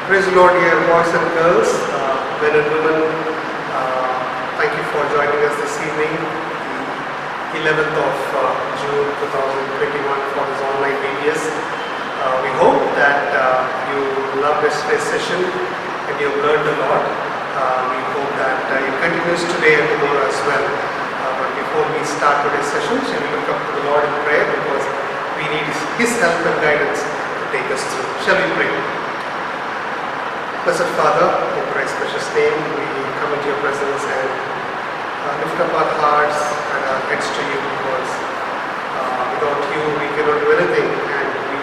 Praise the Lord, dear boys and girls, men and women. Thank you for joining us this evening, the 11th of June 2021 for this online VBS. We hope that you loved yesterday's session and you have learned a lot. We hope that it continues today and tomorrow as well. But before we start today's session, shall we look up to the Lord in prayer, because we need His help and guidance to take us through. Shall we pray? Blessed Father, in Christ's precious name, we come into your presence and lift up our hearts and our heads to you, because without you we cannot do anything, and we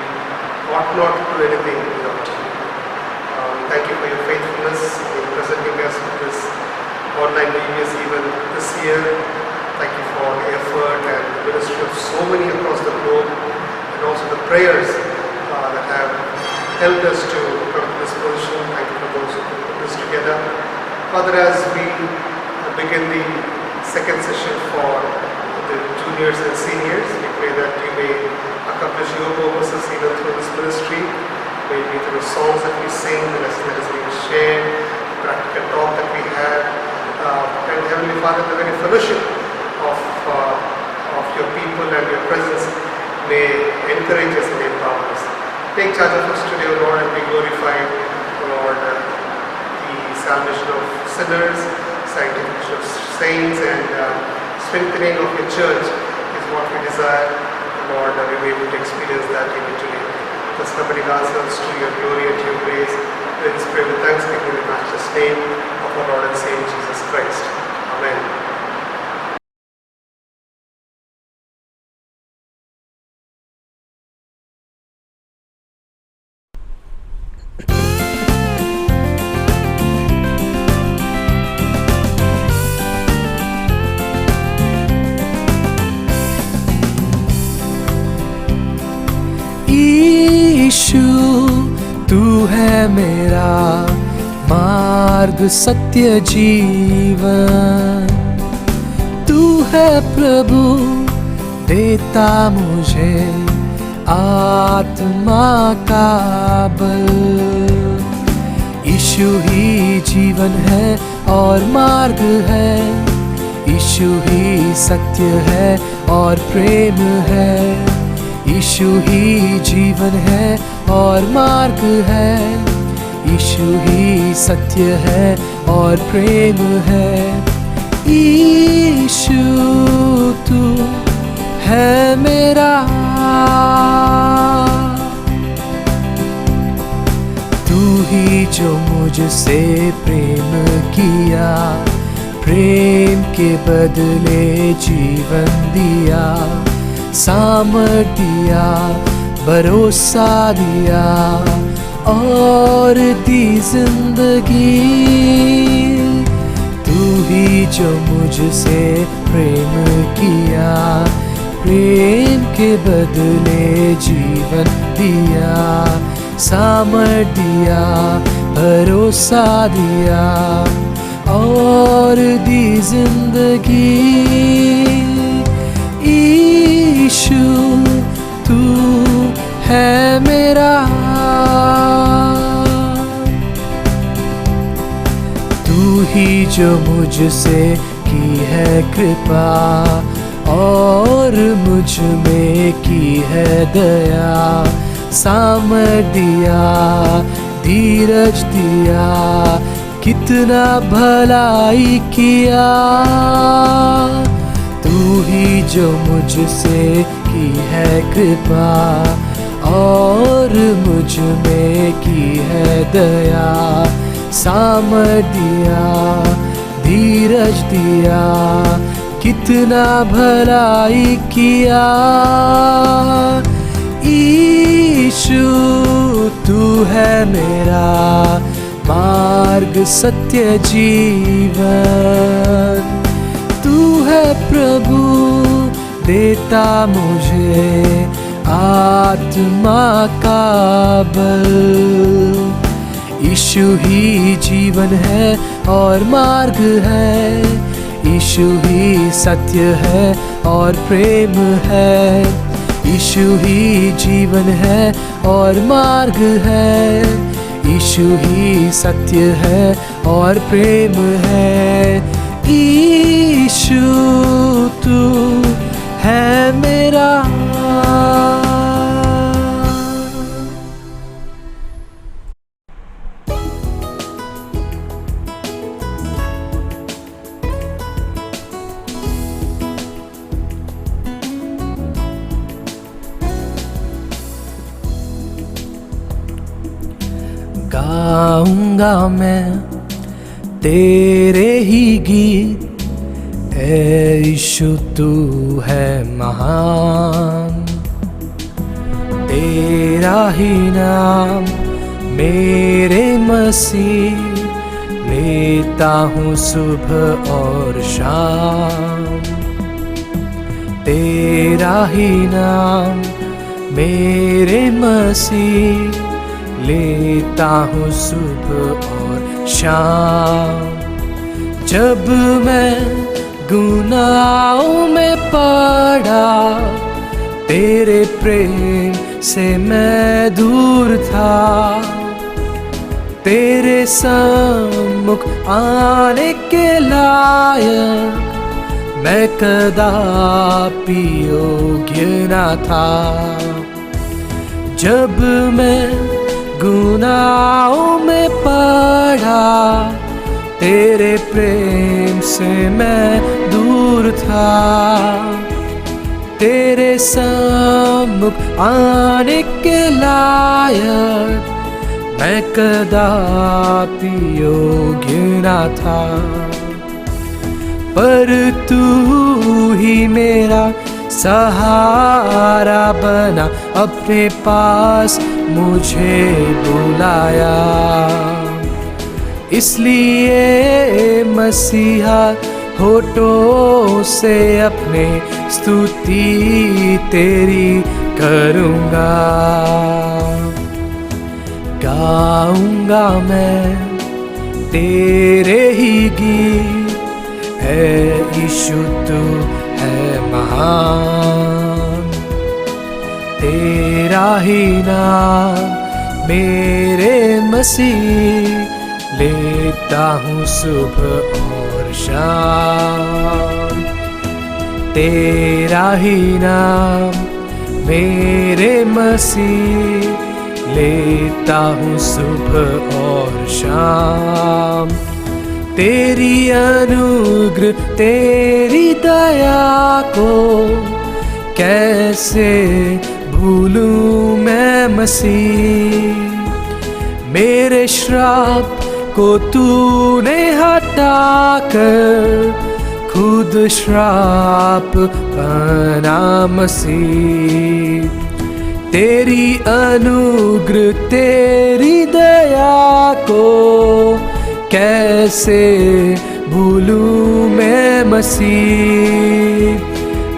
ought not to do anything without you. Thank you for your faithfulness in presenting us with this online VBS even this year. Thank you for the effort and the ministry of so many across the globe, and also the prayers that have helped us to come to this position. Thank you for those who put this together. Father, as we begin the second session for the juniors and seniors, we pray that you may accomplish your purposes even through this ministry, maybe through the songs that we sing, the lesson that is being shared, the practical talk that we have, and Heavenly Father, the very fellowship of your people and your presence may encourage us and empower us. Take charge of us today, O Lord, and be glorified, Lord. The salvation of sinners, sanctification of saints, and strengthening of your church is what we desire, Lord, that we may be able to experience that even today. Thus committing ourselves to your glory and to your grace, let us pray with thanksgiving in the matchless name of our Lord and Savior Jesus Christ. Amen. यीशु तू है मेरा मार्ग सत्य जीवन, तू है प्रभु देता मुझे आत्मा का बल। यीशु ही जीवन है और मार्ग है, यीशु ही सत्य है और प्रेम है। यीशु ही जीवन है और मार्ग है, यीशु ही सत्य है और प्रेम है। यीशु तू है मेरा, तू ही जो मुझसे प्रेम किया, प्रेम के बदले जीवन दिया, सामर्थ दिया, भरोसा दिया और दी जिंदगी। तू ही जो मुझसे प्रेम किया, प्रेम के बदले जीवन दिया, सामर्थ दिया, भरोसा दिया और दी जिंदगी। यीशु तू है मेरा, तू ही जो मुझसे की है कृपा और मुझ में की है दया, सामर्थ दिया, धीरज दिया, कितना भलाई किया। तू ही जो मुझसे की है कृपा और मुझ में की है दया, सामर्थ दिया, धीरज दिया, कितना भलाई किया। यीशु तू है मेरा मार्ग सत्य जीवन, तू है प्रभु देता मुझे आत्मा का बल। यीशु ही जीवन है और मार्ग है, यीशु ही सत्य है और प्रेम है। यीशु ही जीवन है और मार्ग है, यीशु ही सत्य है और प्रेम है। यीशु तू है मेरा। गाऊंगा मैं तेरे ही गीत, ऐ यीशु तू है महान। तेरा ही नाम मेरे मसीह लेता हूँ सुबह और शाम। तेरा ही नाम मेरे मसीह लेता हूँ सुबह और शाम। जब मैं गुनाहों में पड़ा, तेरे प्रेम से मैं दूर था। तेरे सम्मुख आने के लायक मैं कदापि योग्य न था। जब मैं गुनाहों में पड़ा, तेरे प्रेम से मैं दूर था। तेरे सम्मुख आने के लायक मैं कदापि योग्य न था। पर तू ही मेरा सहारा बना, अपने पास मुझे बुलाया। इसलिए मसीहा होठों से अपने स्तुति तेरी करूँगा। गाऊँगा मैं तेरे ही गीत, है यीशु तू है महान। तेरा ही नाम मेरे मसीह लेता हूँ सुबह और शाम। तेरा ही नाम मेरे मसीह लेता हूँ सुबह और शाम। तेरी अनुग्रह तेरी दया को कैसे भूलूं मैं मसीह। मेरे श्राप को तूने हटा कर खुद श्राप बना मसीह। तेरी अनुग्रह तेरी दया को कैसे भूलूं मैं मसीह।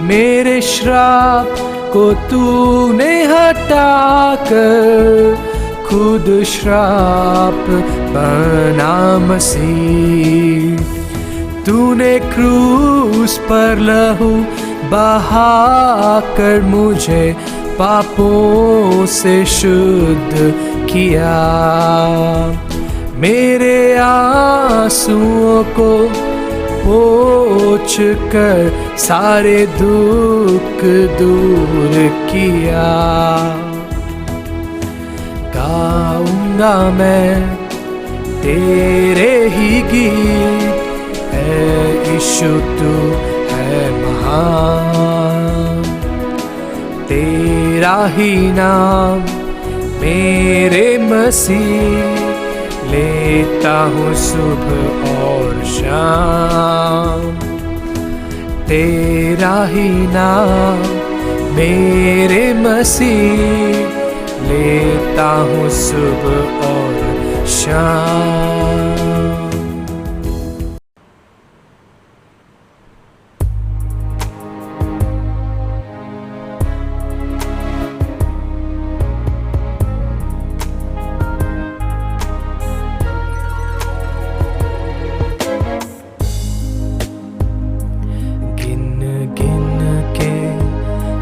मेरे श्राप को तूने हटा कर खुद श्राप बना मसीह। तूने क्रूस पर लहू बहा कर मुझे पापों से शुद्ध किया। मेरे आंसुओं को पोंछ कर सारे दुख दूर किया। गाऊंगा मैं तेरे ही गीत, है यीशु तू है महान। तेरा ही नाम मेरे मसीह लेता हूँ सुबह और शाम। तेरा ही नाम मेरे मसीह लेता हूँ सुबह और शाम।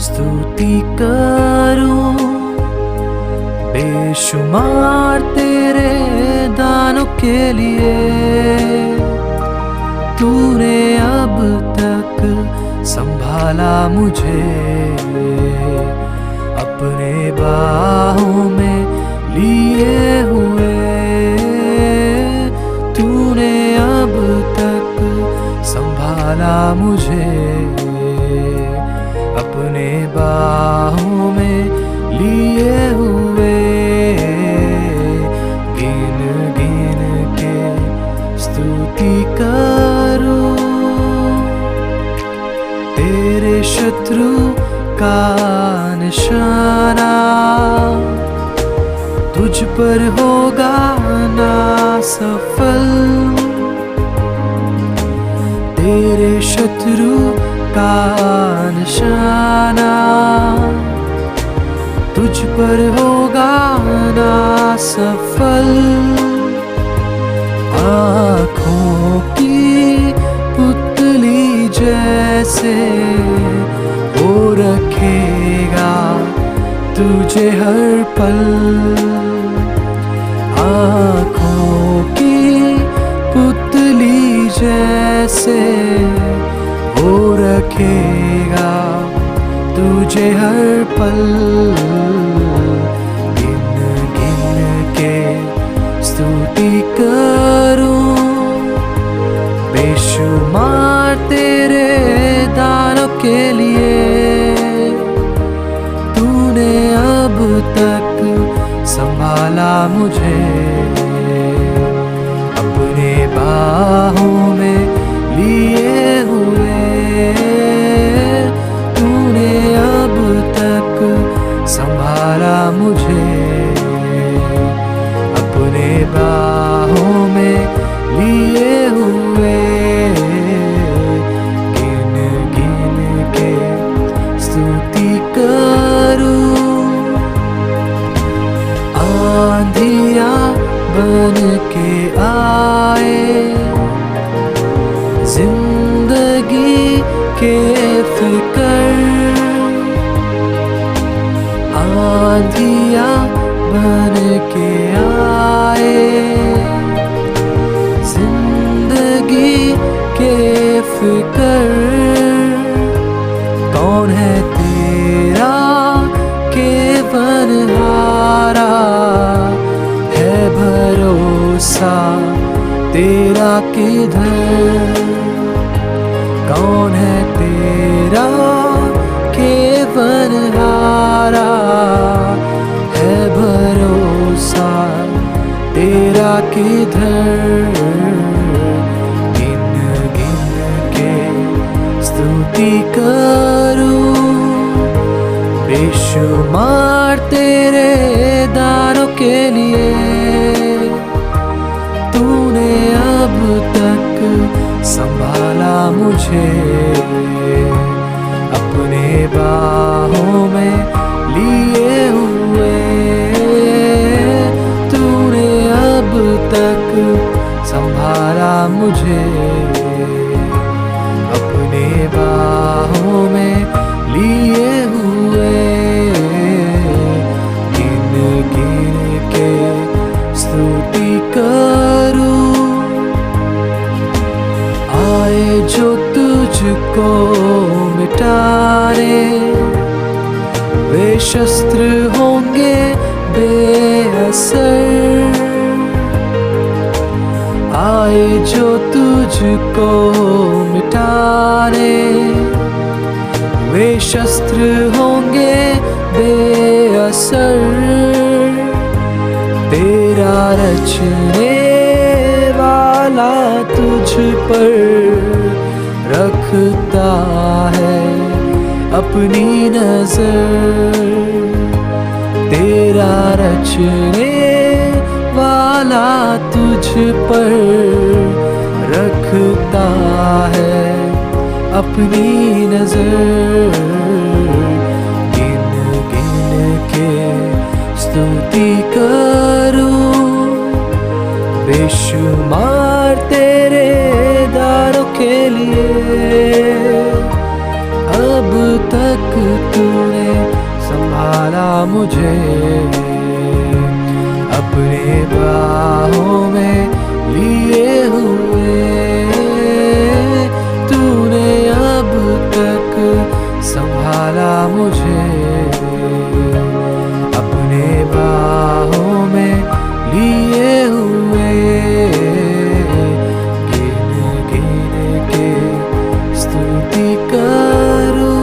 स्तुति करूं बेशुमार तेरे के लिए। तूने अब तक संभाला मुझे, अपने बाहों में लिए हुए। तूने अब तक संभाला मुझे, अपने बाहों में लिए हुए। गिन गिन के स्तुति करूं, तेरे शत्रु का निशाना तुझ पर होगा ना सफल। तेरे शत्रु का निशाना तुझ पर होगा ना सफल। आँखों की पुतली जैसे वो रखेगा तुझे हर पल। आँखों की पुतली जैसे वो रखेगा तुझे हर पल। गिन गिन के स्तुति करूं, बेशुमार तेरे दानों के लिए। तूने अब तक संभाला मुझे, अपने बाहों में लिए हुए। तूने अब तक संभाला मुझे, अपने बाहों में लिए हुए। गिन गिन के स्तुति करूं, आंधियां बन के आए जिंदगी के फिकर। आंधियां बन के आए जिंदगी के फिकर। कौन है तेरा केवनहारा, है भरोसा तेरा किधर। कौन है तेरा केवनहारा, है भरोसा तेरा किधर। गिन गिन के स्तुति करूं, बेशुमार तेरे दानों के लिए। तूने अब तक संभाला मुझे, अपने बाहों में लिए हुए। तूने अब तक संभाला मुझे, अपने बाहों में लिए हुए। गिन गिन के स्तुति करूं, आए जो तुझको मिटाने, वे शस्त्र होंगे बेअसर। आए जो तुझको मिटाने, वे शस्त्र होंगे बेअसर। तेरा रचने वाला तुझ पर रखता है अपनी नजर। तेरा रचने वाला तुझ पर रखता है अपनी नजर। गिन गिन के स्तुति करूं, बेशुमार तेरे दानों के लिए। अब तक तूने संभाला मुझे, अपने बाहों में दिए हुए गिन के स्तुति करूं।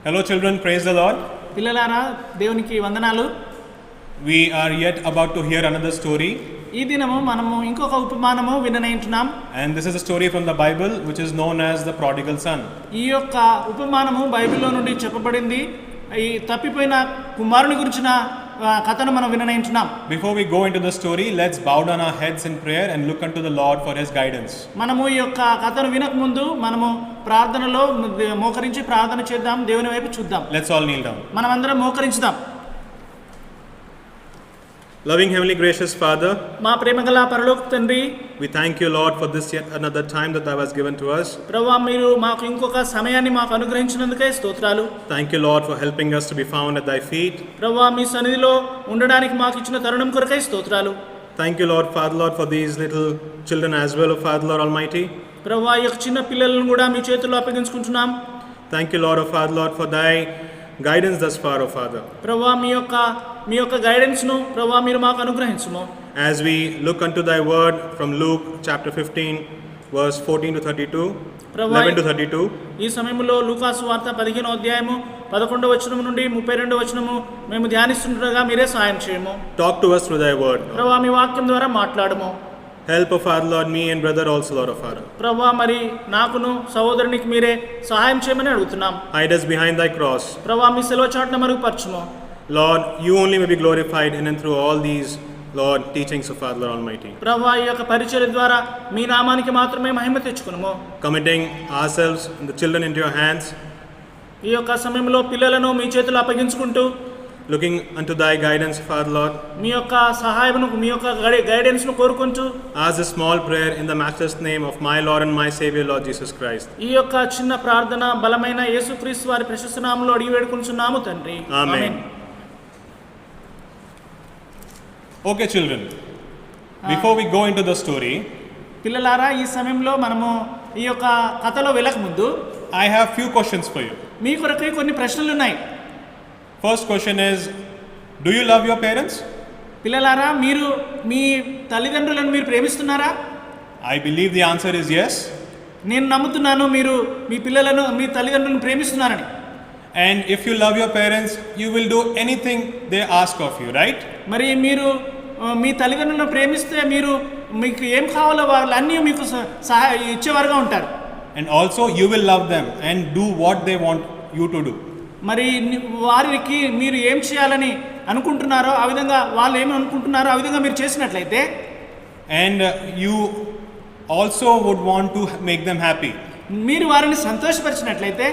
Hello children, praise the Lord. పిల్లలారా దేవునికి వందనాలు. We are yet about to hear another story, ఈ దినము మనము ఇంకొక ఉపమానము విననేంటున్నాం. and this is a story from the Bible which is known as the prodigal son. ఈ యొక్క ఉపమానము బైబిల్లో నుండి చెప్పబడింది. ఈ తప్పిపోయిన కుమారుని గురించిన కథను మనం విననేంటున్నాం. Before we go into the story, let's bow down our heads in prayer and look unto the Lord for his guidance. మనము ఈ యొక్క కథను వినక ముందు మనము ప్రార్థనలో మోకరించి ప్రార్థన చేద్దాం, దేవుని వైపు చూద్దాం. Let's all kneel down. మనమందరం మోకరించుదాం. Loving heavenly gracious Father, మా ప్రేమగల పరలోక తండ్రి, we thank you Lord for this yet another time that thou hast given to us. ప్రభువా మీరు మాకు ఇంకొక సమయాన్ని మాకు అనుగ్రహించినందుకే స్తోత్రాలు. Thank you Lord for helping us to be found at thy feet. ప్రభువా మీ సన్నిధిలో ఉండడానికి మాకు ఇచ్చిన తరుణం కొరకై స్తోత్రాలు. Thank you Lord, Father Lord, for these little children as well, Father Lord Almighty. ప్రభువా ఈ యొక్క చిన్న పిల్లలను కూడా మీ చేతుల్లో అప్పగించుకుంటున్నాం. Thank you Lord, Father Lord, for thy guidance thus far, O Father. ప్రభువా మీ యొక్క గైడెన్స్ ను ప్రభువా మీరు మాకు అనుగ్రహించుము. As we look unto thy word from Luke chapter 15 verse 14 to 32, 11 to 32. ఈ సమయంలో లూకాసు వార్త 15వ అధ్యాయము 11వ వచనం నుండి 32వ వచనము మేము ధ్యానిస్తుండగా మీరే సహాయం చేయము. Talk to us through thy word. ప్రభువా మీ వాక్యం ద్వారా మాట్లాడము. Help, O Father Lord, me and brother also, Lord of Father. ప్రభువా మరి నాకును సహోదరునికి మీరే సహాయం చేయమని అడుగుతున్నాం. Hide us behind thy cross. ప్రభువా మీ శిలువ చాటున మరుగుపరచుము. Lord, you only may be glorified in and through all these, Lord, teachings of Father Lord Almighty. ప్రభువా ఈ యొక్క పరిచర్య ద్వారా మీ నామానికి మాత్రమే మహిమ తెచ్చుకునుము. Committing ourselves and the children into your hands, ఈ యొక్క సమయంలో పిల్లలను మీ చేతులు అప్పగించుకుంటూ looking unto thy guidance, Father Lord. మీ యొక్క సహాయమును మీ యొక్క గైడెన్స్ ను కోరుకుంటూ Ask a small prayer in the matchless name of my Lord and my Savior, Lord Jesus Christ. ఈ యొక్క చిన్న ప్రార్థన బలమైన యేసుక్రీస్తు వారి ప్రశస్త నామములో అడిగి వేడుకొనుచున్నాము తండ్రి. Amen. Okay children, before we go into the story, పిల్లలారా ఈ సమయంలో మనము ఈ యొక్క కథలో వెళ్ళక ముందు I have few questions for you. మీ కొరకై కొన్ని ప్రశ్నలు ఉన్నాయి. First question is, do you love your parents? పిల్లలారా మీరు మీ తల్లిదండ్రులను మీరు ప్రేమిస్తున్నారా? I believe the answer is yes. నేను నమ్ముతున్నాను మీరు మీ పిల్లలను మీ తల్లిదండ్రులను ప్రేమిస్తున్నారని. And if you love your parents, you will do anything they ask of you, right? మరి మీరు మీ తల్లిదండ్రులను ప్రేమిస్తే మీరు మీకు ఏం కావాలో వాళ్ళన్నీ మీకు సహాయం ఇచ్చేవారుగా ఉంటారు. And also you will love them and do what they want you to do. మరి వారికి మీరు ఏం చేయాలని అనుకుంటున్నారో ఆ విధంగా వాళ్ళు ఏమి అనుకుంటున్నారో ఆ విధంగా మీరు చేసినట్లయితే, and you also would want to make them happy. మీరు వారిని సంతోషపరిచినట్లయితే,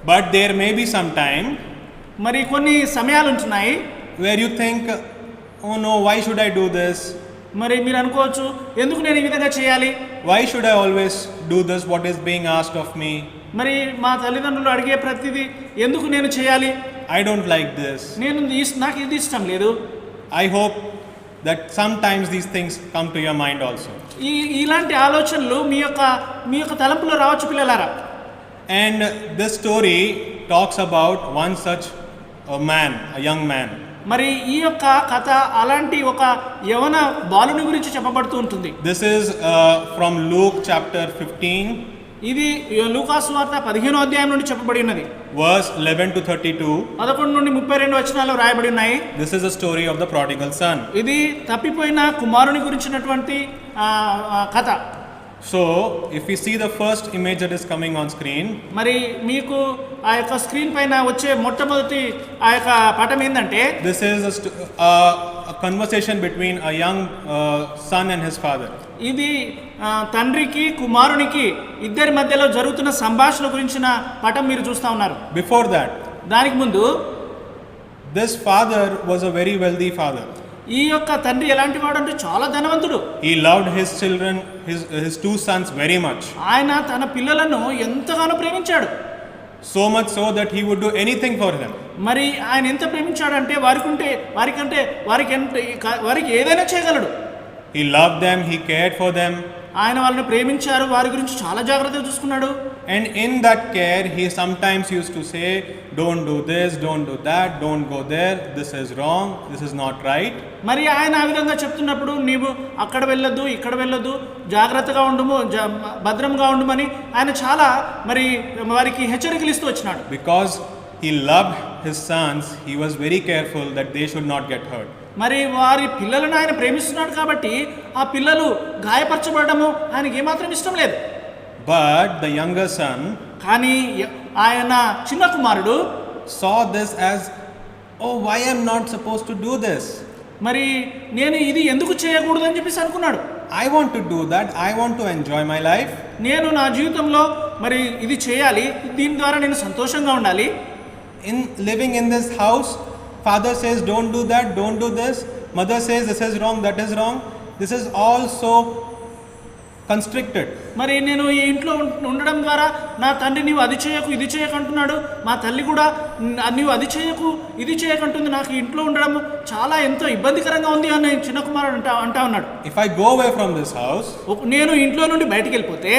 but there may be some time మరి కొన్ని సమయాలు ఉంటున్నాయి where you think, oh no, why should I do this? మరి మీరు అనుకోవచ్చు, ఎందుకు నేను ఈ విధంగా చేయాలి? Why should I always do this, what is being asked of me? మరి మా తల్లిదండ్రులు అడిగే ప్రతిదీ ఎందుకు నేను చేయాలి? I don't like this. నాకు ఇది ఇష్టం లేదు. I hope that sometimes these things come to your mind also. ఇలాంటి ఆలోచనలు మీ యొక్క తలంపులో రావచ్చు పిల్లలారా. And this story talks about one such a man, a young man. మరి ఈ యొక్క కథ అలాంటి ఒక యవన బాలుని గురించి చెప్పబడుతూ ఉంటుంది. This is from Luke chapter 15. ఇది లూకాసు వార్త 15వ అధ్యాయం నుండి చెప్పబడి ఉన్నది. Verse 11 to 32. 11 నుండి 32 వచనాలు రాయబడి ఉన్నాయి. This is the story of the prodigal son. ఇది తప్పిపోయిన కుమారుని గురించినటువంటి కథ. So, if we see the first image that is coming on screen, మరి మీకు ఆ యొక్క స్క్రీన్ పైన వచ్చే మొట్టమొదటి ఆ యొక్క పటం ఏంటంటే, this is a conversation between a young son and his father. ఇది తండ్రికి కుమారునికి ఇద్దరి మధ్యలో జరుగుతున్న సంభాషణ గురించిన పటం మీరు చూస్తా ఉన్నారు. Before that, దానికి ముందు this father was a very wealthy father. ఈ యొక్క తండ్రి ఎలాంటి వాడు అంటే చాలా ధనవంతుడు. He loved his children, his two sons very much. ఆయన తన పిల్లలను ఎంతగానో ప్రేమించాడు. So much so that he would do anything for them. మరి ఆయన ఎంత ప్రేమించాడంటే వారికి ఏదైనా చేయగలడు. He loved them, he cared for them. ఆయన వాళ్ళని ప్రేమించారు, వారి గురించి చాలా జాగ్రత్తగా చూసుకున్నాడు. And in that care, he sometimes used to say, don't do this, don't do that, don't go there, this is wrong, this is not right. మరి ఆయన ఆ విధంగా చెప్తున్నప్పుడు నీవు అక్కడ వెళ్ళొద్దు, ఇక్కడ వెళ్ళొద్దు, జాగ్రత్తగా ఉండుము, భద్రంగా ఉండుమని ఆయన చాలా మరి వారికి హెచ్చరికలు ఇస్తూ వచ్చినాడు. Because he loved his sons, he was very careful that they should not get hurt. మరి వారి పిల్లలను ఆయన ప్రేమిస్తున్నాడు కాబట్టి ఆ పిల్లలు గాయపరచబడము ఆయనకి ఏమాత్రం ఇష్టం లేదు. But the younger son కానీ ఆయన చిన్న కుమారుడు saw this as, oh, why I'm not supposed to do this? మరి నేను ఇది ఎందుకు చేయకూడదు అని చెప్పేసి అనుకున్నాడు. I want to do that, I want to enjoy my life. నేను నా జీవితంలో మరి ఇది చేయాలి, దీని ద్వారా నేను సంతోషంగా ఉండాలి. In living in this house, father says don't do that, don't do this, mother says this is wrong, that is wrong. This is all so constricted. మరి నేను ఈ ఇంట్లో ఉండడం ద్వారా నా తండ్రి నీవు అది చేయకు, ఇది చేయకు అంటున్నాడు. మా తల్లి కూడా నీవు అది చేయకు, ఇది చేయకంటుంది. నాకు ఇంట్లో ఉండడం చాలా ఎంతో ఇబ్బందికరంగా ఉంది అని చిన్న కుమారుడు అంటా ఉన్నాడు. If I go away from this house, నేను ఇంట్లో నుండి బయటికి వెళ్ళిపోతే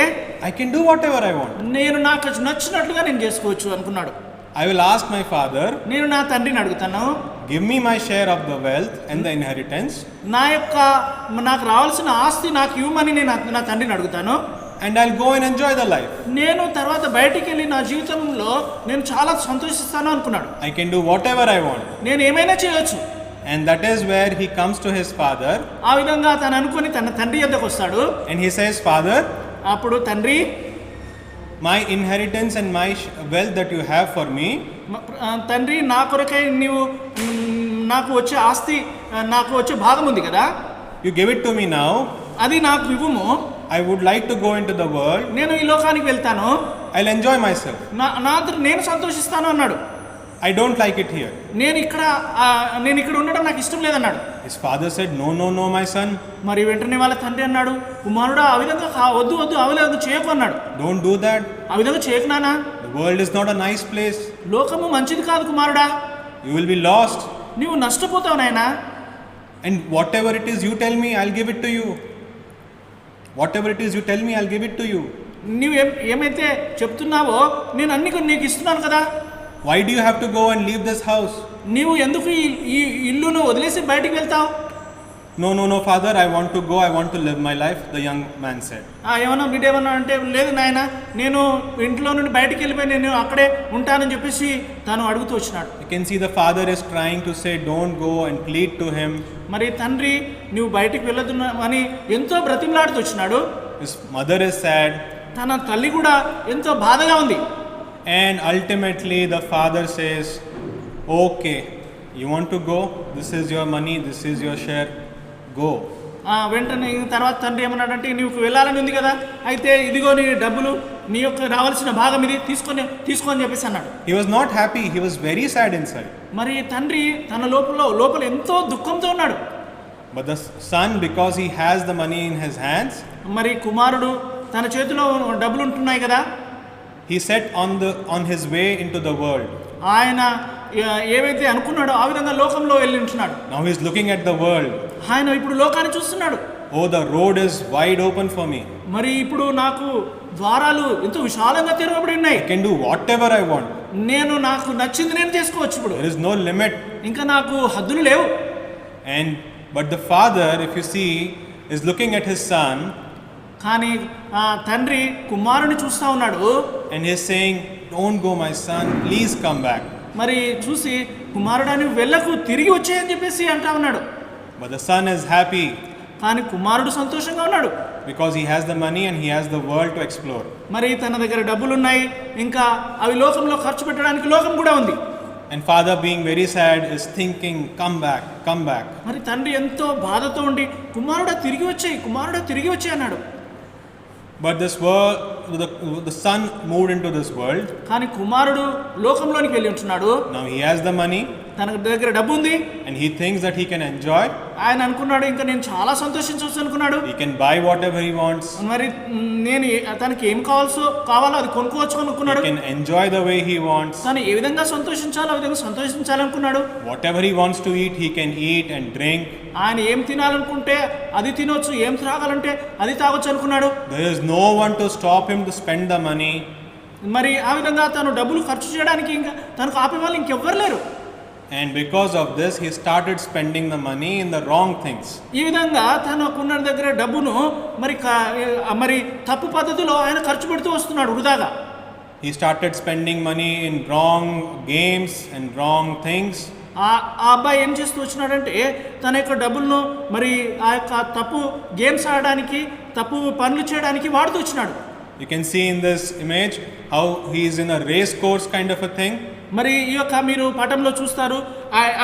I can do whatever I want. నేను నాకు నచ్చినట్లుగా నేను చేసుకోవచ్చు అనుకున్నాడు. I will ask my father, నేను నా తండ్రిని అడుగుతాను, give me my share of the wealth and the inheritance, నాకు రావాల్సిన ఆస్తి నాకు ఇవ్వమని నేను నా తండ్రిని అడుగుతాను. and I'll go and enjoy the life. నేను తర్వాత బయటికి వెళ్ళి నా జీవితంలో నేను చాలా సంతోషిస్తాను అనుకున్నాడు. I can do whatever I want. నేను ఏమైనా చేయొచ్చు. And that is where he comes to his father. ఆ విధంగా తను అనుకుని తన తండ్రి యొద్దకు వస్తాడు. And he says, Father, అప్పుడు తండ్రి, my inheritance and my wealth that you have for me, తండ్రి నా కొరకై నీవు నాకు వచ్చే ఆస్తి, నాకు వచ్చే భాగం ఉంది కదా, you give it to me now. అది నాకు ఇవ్వుము. I would like to go into the world. నేను ఈ లోకానికి వెళ్తాను, I'll enjoy myself. నేను సంతోషిస్తాను అన్నాడు. I don't like it here. నేను ఇక్కడ ఉండడం నాకు ఇష్టం లేదన్నాడు. His father said, no, no, no, my son. మరి వెంటనే వాళ్ళ తండ్రి అన్నాడు, కుమారుడా ఆ విధంగా వద్దు ఆ విధంగా చేయకు అన్నాడు. Don't do that. ఆ విధంగా చేయకు నానా, The world is not a nice place. లోకము మంచిది కాదు కుమారుడా, You will be lost. నీవు నష్టపోతావు నాయనా. And whatever it is you tell me, I'll give it to you. Whatever it is you tell me, I'll give it to you. నీవు ఏమైతే చెప్తున్నావో నేను అన్ని నీకు ఇస్తున్నాను కదా. Why do you have to go and leave this house? నీవు ఎందుకు ఈ ఇల్లును వదిలేసి బయటికి వెళ్తావు? No, no, no, father, I want to go, I want to live my life, the young man said. ఏమన్నా బిడ్డేమన్నా అంటే, లేదు నాయన, నేను ఇంట్లో నుండి బయటికి వెళ్ళిపోయి నేను అక్కడే ఉంటానని చెప్పేసి తను అడుగుతూ వచ్చినాడు. You can see the father is trying to say don't go and plead to him. మరి తండ్రి నువ్వు బయటికి వెళ్ళొద్దు అని ఎంతో బ్రతిమలాడుతూ వచ్చినాడు. His mother is sad. తన తల్లి కూడా ఎంతో బాధగా ఉంది. And ultimately the father says, okay, you want to go, this is your money, this is your share, go. వెంటనే తర్వాత తండ్రి ఏమన్నాడంటే, నీకు వెళ్ళాలని ఉంది కదా, అయితే ఇదిగో నీ డబ్బులు, నీ యొక్క రావాల్సిన భాగం ఇది తీసుకొని చెప్పేసి అన్నాడు. He was not happy, he was very sad inside. మరి తండ్రి తన లోపల ఎంతో దుఃఖంతో ఉన్నాడు. But the son, because he has the money in his hands, మరి కుమారుడు తన చేతిలో డబ్బులు ఉంటున్నాయి కదా, he set on his way into the world. ఆయన ఏవైతే అనుకున్నాడో ఆ విధంగా లోకంలో వెళ్ళి ఉంటున్నాడు. Now he is looking at the world. ఆయన ఇప్పుడు లోకాన్ని చూస్తున్నాడు. Oh, the road is wide open for me. మరి ఇప్పుడు నాకు ద్వారాలు ఎంతో విశాలంగా తెరవబడి ఉన్నాయి. I can do whatever I want. నాకు నచ్చింది నేను చేసుకోవచ్చు. ఇప్పుడు There is no limit. ఇంకా నాకు హద్దులు లేవు. But the father, if you see, is looking at his son. కానీ తండ్రి కుమారుని చూస్తా ఉన్నాడు. And he is saying, don't go my son, please come back. మరి చూసి కుమారుడాని వెళ్ళకు, తిరిగి వచ్చేయని చెప్పేసి అంటా ఉన్నాడు. But the son is happy. కానీ కుమారుడు సంతోషంగా ఉన్నాడు. Because he has the money and he has the world to explore. మరి తన దగ్గర డబ్బులు ఉన్నాయి, ఇంకా అవి లోకంలో ఖర్చు పెట్టడానికి లోకం కూడా ఉంది. And father, being very sad, is thinking, come back, come back. మరి తండ్రి ఎంతో బాధతో ఉండి, కుమారుడా తిరిగి వచ్చేయి అన్నాడు. But this world, the son moved into this world. కానీ కుమారుడు లోకంలోనికి వెళ్ళి ఉంటున్నాడు. Now he has the money. తన దగ్గర డబ్బు ఉంది, and he thinks that he can enjoy, ఆయన అనుకున్నాడు ఇంకా నేను చాలా సంతోషించవచ్చు అనుకున్నాడు. he can buy whatever he wants, మరి నేను తనకి ఏం కావాలో అది కొనుక్కోవచ్చు అనుకున్నాడు. he can enjoy the way he wants, తను ఏ విధంగా సంతోషించాలో ఆ విధంగా సంతోషించాలనుకున్నాడు. whatever he wants to eat he can eat and drink. ఆయన ఏం తినాలనుకుంటే అది తినొచ్చు, ఏం త్రాగాలంటే అది తాగొచ్చు అనుకున్నాడు. There is no one to stop him to spend the money. మరి ఆ విధంగా తను డబ్బులు ఖర్చు చేయడానికి ఇంకా తనకు ఆపే వాళ్ళు ఇంకెవ్వరు లేరు. And because of this, he started spending the money in the wrong things. ఈ విధంగా తనకున్న దగ్గర డబ్బును మరి తప్పు పద్ధతిలో ఆయన ఖర్చు పెడుతూ వస్తున్నాడు వృధాగా. He started spending money in wrong games and wrong things. ఆ అబ్బాయి ఏం చేస్తూ వచ్చినాడంటే తన యొక్క డబ్బులను మరి ఆ యొక్క తప్పు గేమ్స్ ఆడడానికి, తప్పు పనులు చేయడానికి వాడుతూ వచ్చినాడు. You can see in this image how he is in a race course kind of a thing. మరి ఈ యొక్క మీరు పటంలో చూస్తారు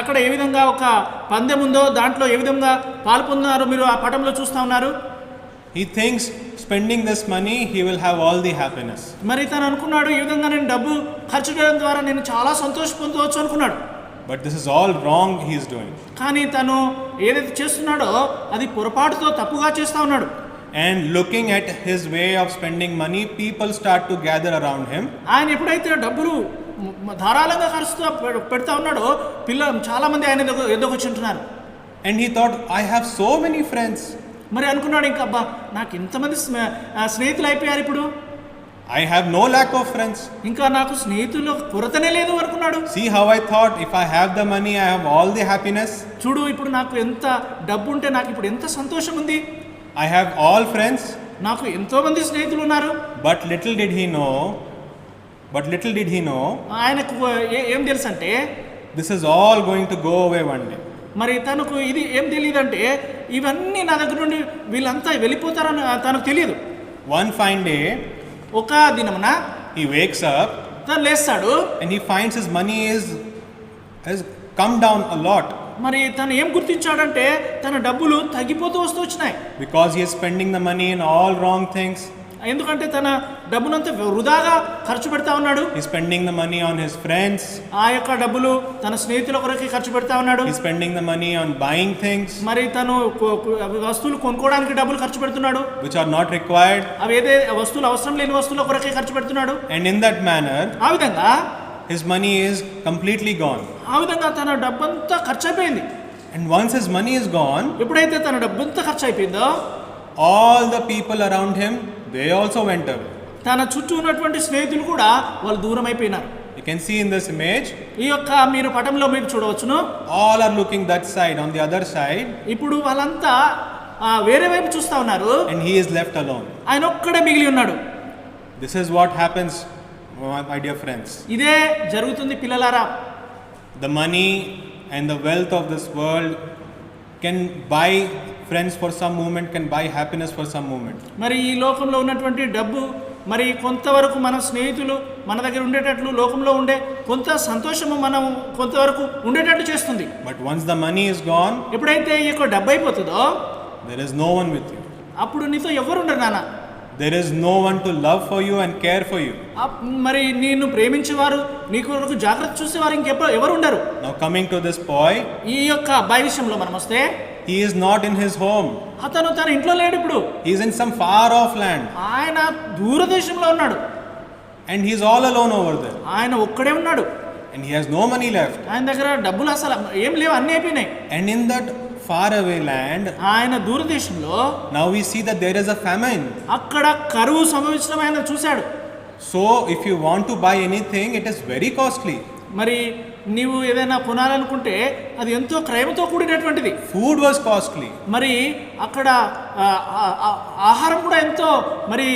అక్కడ ఏ విధంగా ఒక పందెం ఉందో దాంట్లో ఏ విధంగా పాల్పొందున్నారో మీరు ఆ పటంలో చూస్తూ ఉన్నారు. He thinks spending this money he will have all the happiness. మరి తను అనుకున్నాడు ఈ విధంగా నేను డబ్బు ఖర్చు చేయడం ద్వారా నేను చాలా సంతోషం పొందవచ్చు అనుకున్నాడు. But this is all wrong he is doing. కానీ తను ఏదైతే చేస్తున్నాడో అది పొరపాటుతో తప్పుగా చేస్తూ ఉన్నాడు. And looking at his way of spending money, people start to gather around him. ఆయన ఎప్పుడైతే డబ్బులు ధారాళంగా ఖర్చుతో పెడతా ఉన్నాడో చాలా మంది ఆయన ఎదుగుచ్చి ఉంటున్నారు. And he thought, I have so many friends. మరి అనుకున్నాడు ఇంకా అబ్బా నాకు ఇంతమంది స్నేహితులు అయిపోయారు ఇప్పుడు. I have no lack of friends. ఇంకా నాకు స్నేహితుల కొరతనే లేదు అనుకున్నాడు. See how I thought if I have the money, I have all the happiness. చూడు ఇప్పుడు నాకు ఎంత డబ్బు ఉంటే నాకు ఇప్పుడు ఎంత సంతోషం ఉంది. I have all friends. నాకు ఎంతో మంది స్నేహితులు ఉన్నారు. But little did he know. ఆయనకు ఏం తెలుసు అంటే This is all going to go away one day. మరి తనకు ఇది ఏం తెలియదంటే ఇవన్నీ నా దగ్గర నుండి వీళ్ళంతా వెళ్ళిపోతారని తనకు తెలియదు. One fine day, ఒక దినమున he wakes up తను లేస్తాడు. and he finds his money has come down a lot. మరి తను ఏం గుర్తించాడంటే తన డబ్బులు తగ్గిపోతూ వచ్చినాయి. Because he is spending the money in all wrong things. ఎందుకంటే తన డబ్బునంతా వృధాగా ఖర్చు పెడతా ఉన్నాడు. He's spending the money on his friends. ఆ యొక్క డబ్బులు తన స్నేహితుల కొరకే ఖర్చు పెడతా ఉన్నాడు. He's spending the money on buying things మరి తను వస్తువులు కొనుక్కోవడానికి డబ్బులు ఖర్చు పెడుతున్నాడు, which are not required. అవి ఏదే వస్తువులు అవసరం లేని వస్తువుల కొరకే ఖర్చు పెడుతున్నాడు. And in that manner, ఆ విధంగా his money is completely gone. ఆ విధంగా తన డబ్బంతా ఖర్చు అయిపోయింది. And once his money is gone, ఎప్పుడైతే తన డబ్బంతా ఖర్చు అయిపోయిందో all the people around him, they also went away. తన చుట్టూ ఉన్నటువంటి స్నేహితులు కూడా వాళ్ళు దూరం అయిపోయినారు. You can see in this image, ఈ యొక్క మీరు పటంలో మీరు చూడవచ్చును. all are looking that side. On the other side, ఇప్పుడు వాళ్ళంతా వేరే వైపు చూస్తా ఉన్నారు. and he is left alone. ఆయన ఒక్కడే మిగిలి ఉన్నాడు. This is what happens, my dear friends. ఇదే జరుగుతుంది పిల్లలారా. The money and the wealth of this world can buy friends for some moment, can buy happiness for some moment. మరి ఈ లోకంలో ఉన్నటువంటి డబ్బు మరి కొంతవరకు మన స్నేహితులు మన దగ్గర ఉండేటట్లు లోకంలో ఉండే కొంత సంతోషము మనం కొంతవరకు ఉండేటట్లు చేస్తుంది. But once the money is gone, ఎప్పుడైతే ఈ యొక్క డబ్బు అయిపోతుందో there is no one with you. అప్పుడు నీతో ఎవరు ఉండరు నాన్న. There is no one to love for you and care for you. మరి నిన్ను ప్రేమించేవారు నీ కొరకు జాగ్రత్త చూసేవారు ఎవరు ఉండరు. Now coming to this boy, ఈ యొక్క అబ్బాయి విషయంలో మనం వస్తే he is not in his home. అతను తన ఇంట్లో లేడు. ఇప్పుడు He is in some far off land. ఆయన దూరదేశంలో ఉన్నాడు. And he is all alone over there. ఆయన ఒక్కడే ఉన్నాడు. And he has no money left. ఆయన దగ్గర డబ్బులు అసలు ఏం లేవు, అన్నీ అయిపోయినాయి. And in that far away land, ఆయన దూరదేశంలో now we see that there is a famine. అక్కడ కరువు సంభవించడం ఆయన చూశాడు. So if you want to buy anything, it is very costly. మరి నీవు ఏదైనా కొనాలనుకుంటే అది ఎంతో క్రయంతో కూడినటువంటిది. Food was costly. మరి అక్కడ ఆహారం కూడా ఎంతో మరి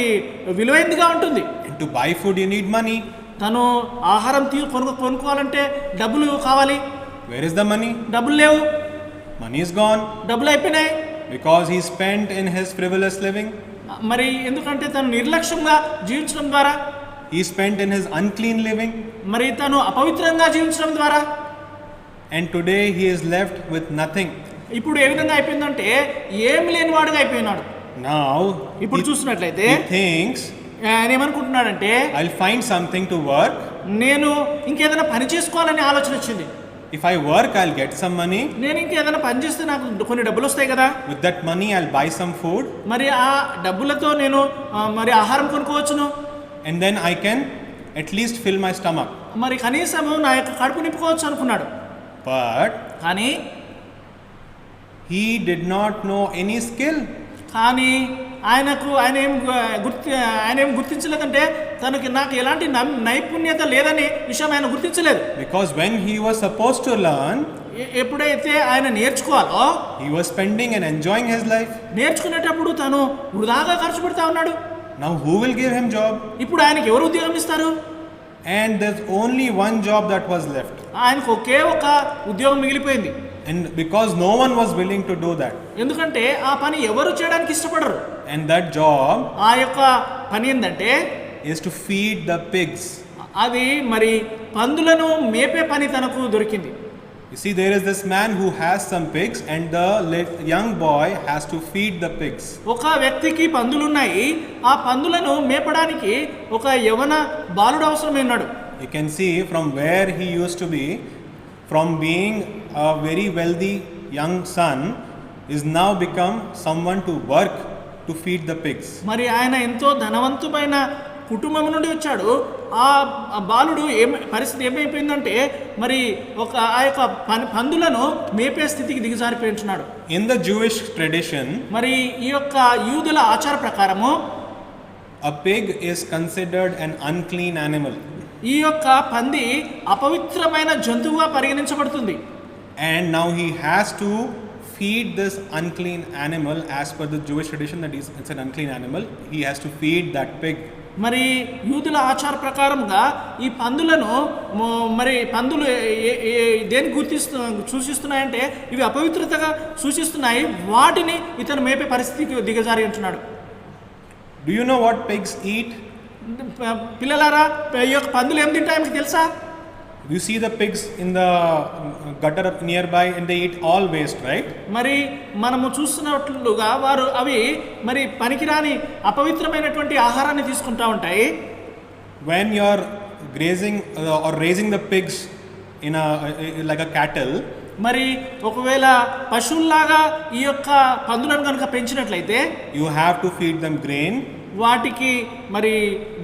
విలువైనదిగా ఉంటుంది. And to buy food you need money. తను ఆహారం కొనుక్కోవాలంటే డబ్బులు కావాలి. Where is the money? డబ్బులు లేవు. Money is gone. డబ్బులు అయిపోయినాయి. Because he spent in his frivolous living. మరి ఎందుకంటే తను నిర్లక్ష్యంగా జీవించడం ద్వారా, He spent in his unclean living. మరి తను అపవిత్రంగా జీవించడం ద్వారా. And today he is left with nothing. ఇప్పుడు ఏ విధంగా అయిపోయిందంటే ఏమి లేని వాడుగా అయిపోయినాడు. Now ఇప్పుడు చూసినట్లయితే he thinks, ఆయన ఏమనుకుంటున్నాడంటే I'll find something to work. నేను ఇంకేదైనా పని చేసుకోవాలని ఆలోచన వచ్చింది. If I work, I'll get some money. నేను ఇంకేదైనా పని చేస్తే నాకు కొన్ని డబ్బులు వస్తాయి కదా, With that money, I'll buy some food. మరి ఆ డబ్బులతో నేను మరి ఆహారం కొనుక్కోవచ్చును, And then I can at least fill my stomach. మరి కనీసము నా యొక్క కడుపు నింపుకోవచ్చు అనుకున్నాడు. But కానీ he did not know any skill. కానీ ఆయన ఏం గుర్తించలేదంటే నాకు ఎలాంటి నైపుణ్యత లేదని విషయం ఆయన గుర్తించలేదు. Because when he was supposed to learn, ఎప్పుడైతే ఆయన నేర్చుకోవాలో he was spending and enjoying his life. నేర్చుకునేటప్పుడు తను వృధాగా ఖర్చు పెడతా ఉన్నాడు. Now who will give him job? ఇప్పుడు ఆయనకి ఎవరు ఉద్యోగం ఇస్తారు? And there's only one job that was left. ఆయనకు ఒకే ఒక ఉద్యోగం మిగిలిపోయింది. And because no one was willing to do that. ఎందుకంటే ఆ పని ఎవరు చేయడానికి ఇష్టపడరు. And that job ఆ యొక్క పని ఏంటంటే is to feed the pigs. అది మరి పందులను మేపే పని తనకు దొరికింది. You see, there is this man who has some pigs and the young boy has to feed the pigs. ఒక వ్యక్తికి పందులున్నాయి, ఆ పందులను మేపడానికి ఒక యవన బాలుడు అవసరమైనాడు. You can see from where he used to be, from being a very wealthy young son, is now become someone to work to feed the pigs. మరి ఆయన ఎంతో ధనవంతమైన కుటుంబం నుండి వచ్చాడు. ఆ బాలుడు పరిస్థితి ఏమైపోయిందంటే మరి ఆ యొక్క పందులను మేపే స్థితికి దిగజారిపోయించున్నాడు. In the Jewish tradition, మరి ఈ యొక్క యూదుల ఆచార ప్రకారము a pig is considered an unclean animal. ఈ యొక్క పంది అపవిత్రమైన జంతువుగా పరిగణించబడుతుంది. And now he has to feed this unclean animal as per the Jewish tradition, that it's an unclean animal. He has to feed that pig. మరి యూదుల ఆచార ప్రకారంగా ఈ పందులను మరి పందులు దేని సూచిస్తున్నాయంటే ఇవి అపవిత్రతగా సూచిస్తున్నాయి. వాటిని ఇతను మేపే పరిస్థితికి దిగజారి ఉంటున్నాడు. Do you know what pigs eat? పిల్లలారా, ఈ యొక్క పందులు ఏం తింటాయో మీకు తెలుసా? You see the pigs in the gutter nearby and they eat all waste, right? మరి మనము చూస్తున్నట్లుగా అవి మరి పనికిరాని అపవిత్రమైనటువంటి ఆహారాన్ని తీసుకుంటా ఉంటాయి. When you're grazing or raising the pigs in like a cattle, మరి ఒకవేళ పశువుల్లాగా ఈ యొక్క పందులను కనుక పెంచినట్లయితే you have to feed them grain, వాటికి మరి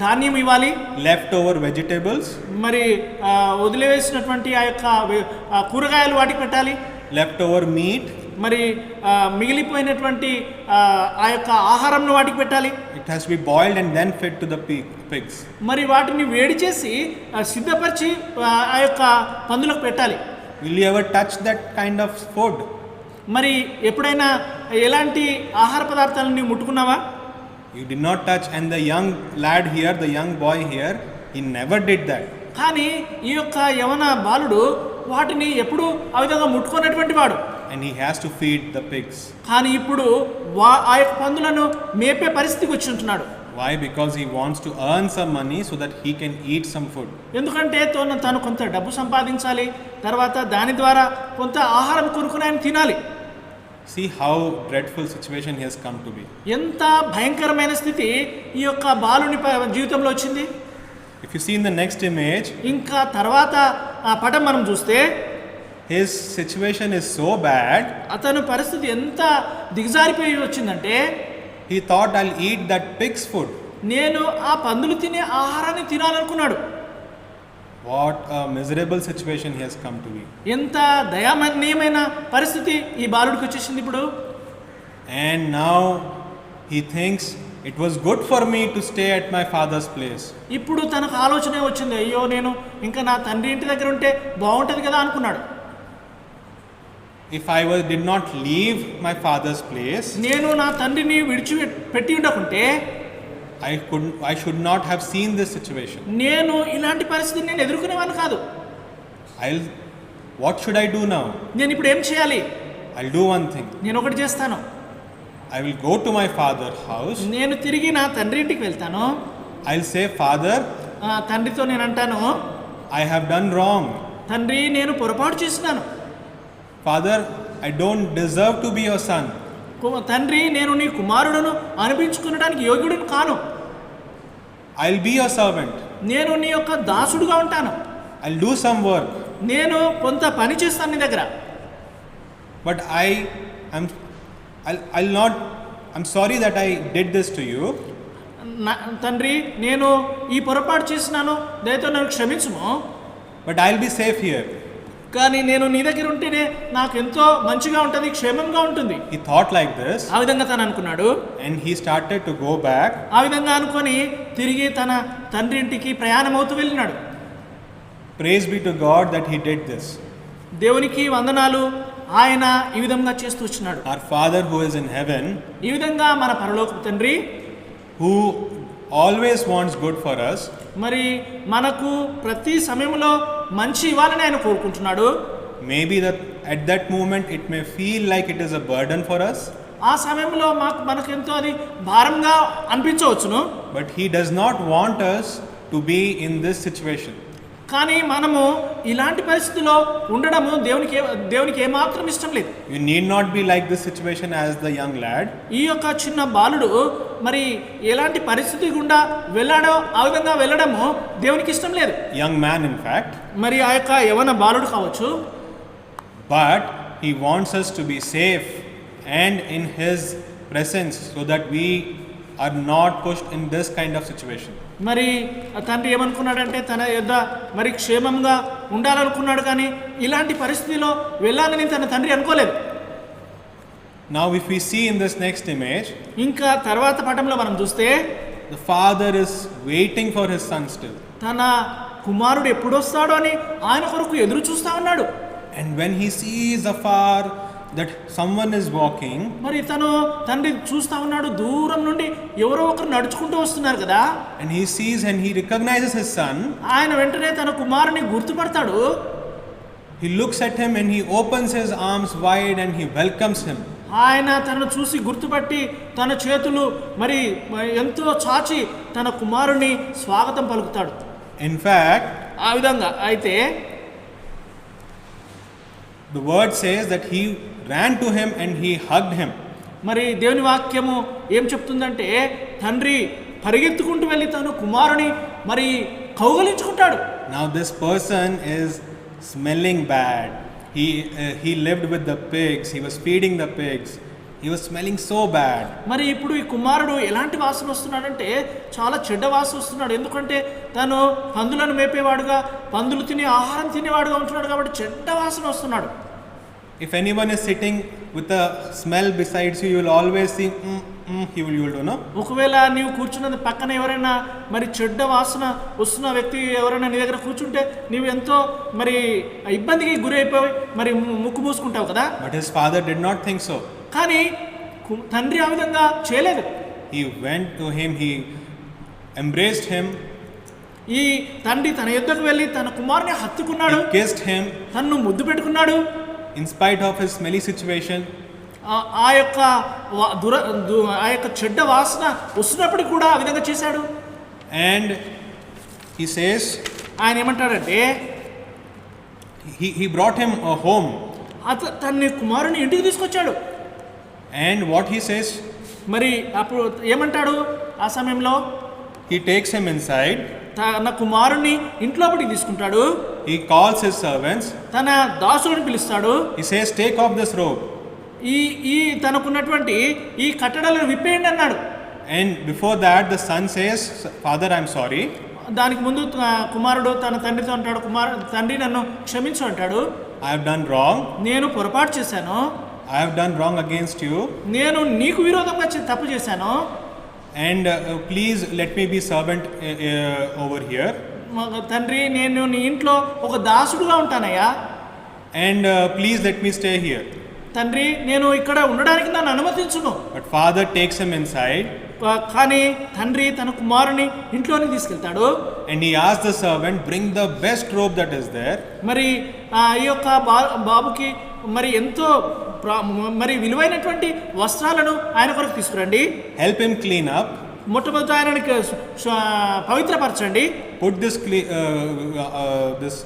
ధాన్యం ఇవ్వాలి, leftover vegetables, మరి వదిలివేసినటువంటి ఆ యొక్క కూరగాయలు వాటికి పెట్టాలి, leftover meat, మరి మిగిలిపోయినటువంటి ఆ యొక్క ఆహారంను వాటికి పెట్టాలి. it has to be boiled and then fed to the pigs. మరి వాటిని వేడి చేసి సిద్ధపరిచి ఆ యొక్క పందులకు పెట్టాలి. Will you ever touch that kind of food? మరి ఎప్పుడైనా ఎలాంటి ఆహార పదార్థాలను నీవు ముట్టుకున్నావా? You did not touch. And the young lad here, the young boy here, he never did that. కానీ ఈ యొక్క యవన బాలుడు వాటిని ఎప్పుడు ఆ విధంగా ముట్టుకున్నటువంటి వాడు. And he has to feed the pigs. కానీ ఇప్పుడు ఆ యొక్క పందులను మేపే పరిస్థితికి వచ్చి ఉంటున్నాడు. Why? Because he wants to earn some money so that he can eat some food. ఎందుకంటే తను కొంత డబ్బు సంపాదించాలి, తర్వాత దాని ద్వారా కొంత ఆహారం కొనుక్కుని ఆయన తినాలి. See how dreadful situation he has come to be. ఎంత భయంకరమైన స్థితి ఈ యొక్క బాలుని జీవితంలో వచ్చింది. If you see in the next image, ఇంకా తర్వాత ఆ పటం మనం చూస్తే his situation is so bad. అతను పరిస్థితి ఎంత దిగజారిపోయి వచ్చిందంటే He thought, I'll eat that pig's food. నేను ఆ పందులు తినే ఆహారాన్ని తినాలనుకున్నాడు. What a miserable situation he has come to be. ఎంత దయామన్యమైన పరిస్థితి ఈ బాలుడికి వచ్చేసింది ఇప్పుడు. And now he thinks it was good for me to stay at my father's place. ఇప్పుడు తనకు ఆలోచన వచ్చింది, అయ్యో నేను ఇంకా నా తండ్రి ఇంటి దగ్గర ఉంటే బాగుంటుంది కదా అనుకున్నాడు. If I did not leave my father's place, నేను నా తండ్రిని విడిచిపెట్టి ఉండకుంటే I should not have seen this situation. నేను ఇలాంటి పరిస్థితిని నేను ఎదుర్కొనేవాను కాదు. What should I do now? నేను ఇప్పుడు ఏం చేయాలి? I'll do one thing. నేను ఒకటి చేస్తాను. I will go to my father's house. నేను తిరిగి నా తండ్రి ఇంటికి వెళ్తాను. I'll say, Father, తండ్రితో నేను అంటాను, I have done wrong. తండ్రి నేను పొరపాటు చేసినాను. Father, I don't deserve to be your son. తండ్రి నేను నీ కుమారుడును అనిపించుకునడానికి యోగ్యుడిని కాను. I'll be your servant. నేను నీ యొక్క దాసుడుగా ఉంటాను. I'll do some work. నేను కొంత పని చేస్తాను నీ దగ్గర, but I'm sorry that I did this to you. తండ్రి నేను ఈ పొరపాటు చేసినాను, దయతో నన్ను క్షమించుము, but I'll be safe here. కానీ నేను నీ దగ్గర ఉంటేనే నాకు ఎంతో మంచిగా ఉంటుంది, క్షేమంగా ఉంటుంది. He thought like this, ఆ విధంగా తను అనుకున్నాడు. and he started to go back. ఆ విధంగా అనుకొని తిరిగి తన తండ్రి ఇంటికి ప్రయాణం అవుతూ వెళ్ళినాడు. Praise be to God that he did this. దేవునికి వందనాలు, ఆయన ఈ విధంగా చేస్తూ వచ్చినాడు. Our Father who is in heaven, ఈ విధంగా మన పరలోకపు తండ్రి who always wants good for us, మరి మనకు ప్రతి సమయంలో మంచి ఇవ్వాలని ఆయన కోరుకుంటున్నాడు. maybe that at that moment it may feel like it is a burden for us, ఆ సమయంలో మనకెంతో అది భారంగా అనిపించవచ్చును. but he does not want us to be in this situation. కానీ మనము ఇలాంటి పరిస్థితిలో ఉండడము దేవునికి ఏమాత్రం ఇష్టం లేదు. You need not be like this situation as the young lad. ఈ యొక్క చిన్న బాలుడు మరి ఎలాంటి పరిస్థితి గుండా వెళ్ళాడో ఆ విధంగా వెళ్ళడము దేవునికి ఇష్టం లేదు. Young man in fact, మరి ఆ యొక్క యవన బాలుడు కావచ్చు, but he wants us to be safe and in his presence so that we are not pushed in this kind of situation. మరి తండ్రి ఏమనుకున్నాడంటే తన యొద్ద మరి క్షేమంగా ఉండాలనుకున్నాడు, కానీ ఇలాంటి పరిస్థితిలో వెళ్ళాలని తన తండ్రి అనుకోలేదు. Now if we see in this next image, ఇంకా తర్వాత పటంలో మనం చూస్తే the father is waiting for his son still, తన కుమారుడు ఎప్పుడు వస్తాడో అని ఆయన కొరకు ఎదురు చూస్తా ఉన్నాడు. and when he sees afar that someone is walking, మరి తను తండ్రి చూస్తా ఉన్నాడు, దూరం నుండి ఎవరో ఒకరు నడుచుకుంటూ వస్తున్నారు కదా, and he sees and he recognizes his son, ఆయన వెంటనే తన కుమారుని గుర్తుపడతాడు. he looks at him and he opens his arms wide and he welcomes him. ఆయన తనను చూసి గుర్తుపట్టి తన చేతులు మరి ఎంతో చాచి తన కుమారుని స్వాగతం పలుకుతాడు. In fact, ఆ విధంగా అయితే the word says that he ran to him and he hugged him. మరి దేవుని వాక్యము ఏం చెప్తుందంటే తండ్రి పరిగెత్తుకుంటూ వెళ్ళి తన కుమారుని మరి కౌగలించుకుంటాడు. Now this person is smelling bad. He lived with the pigs. He was feeding the pigs. He was smelling so bad. మరి ఇప్పుడు ఈ కుమారుడు ఎలాంటి వాసన వస్తున్నాడంటే చాలా చెడ్డ వాసన వస్తున్నాడు. ఎందుకంటే తను పందులను మేపేవాడుగా, పందులు తినే ఆహారం తినేవాడుగా ఉంటున్నాడు కాబట్టి చెడ్డ వాసన వస్తున్నాడు. If anyone is sitting with a smell besides you, you will always see you will do, no? ఒకవేళ నీవు కూర్చున్నది పక్కన ఎవరైనా మరి చెడ్డ వాసన వస్తున్న వ్యక్తి ఎవరైనా నీ దగ్గర కూర్చుంటే నీవు ఎంతో మరి ఇబ్బందికి గురైపోయి మరి ముక్కు మూసుకుంటావు కదా. But his father did not think so. కానీ తండ్రి ఆ విధంగా చేయలేదు. He went to him, he embraced him, ఈ తండ్రి తన యొద్దకు వెళ్ళి తన కుమారుని హత్తుకున్నాడు, he kissed him తన్ను ముద్దు పెట్టుకున్నాడు. in spite of his smelly situation. ఆ యొక్క చెడ్డ వాసన వస్తున్నప్పుడు కూడా ఆ విధంగా చేశాడు. And he says, ఆయన ఏమంటాడంటే he brought him home. తన కుమారుని ఇంటికి తీసుకొచ్చాడు. And what he says, మరి అప్పుడు ఏమంటాడు ఆ సమయంలో? he takes him inside, తన కుమారుని ఇంట్లోపటికి తీసుకుంటాడు. he calls his servants, తన దాసులను పిలుస్తాడు. he says, take off this robe. ఈ తనకున్నటువంటి ఈ కట్టడలను విప్పేయండి అన్నాడు. And before that the son says, father, I'm sorry. దానికి ముందు కుమారుడు తన తండ్రితో అంటాడు, తండ్రి నన్ను క్షమించు అంటాడు. I have done wrong. నేను పొరపాటు చేశాను. I have done wrong against you. నేను నీకు విరోధంగా తప్పు చేశాను. And please let me be servant over here. తండ్రి నేను నీ ఇంట్లో ఒక దాసుడుగా ఉంటానయ్యా. And please let me stay here. తండ్రి నేను ఇక్కడ ఉండడానికి నన్ను అనుమతించును. But father takes him inside. కానీ తండ్రి తన కుమారుని ఇంట్లోకి తీసుకెళ్తాడు. And he asks the servant, bring the best robe that is there. మరి ఈ యొక్క బాబుకి మరి ఎంతో మరి విలువైనటువంటి వస్త్రాలను ఆయన కొరకు తీసుకురండి. Help him clean up. మొట్టమొదట ఆయనని పవిత్రపరచండి. Put this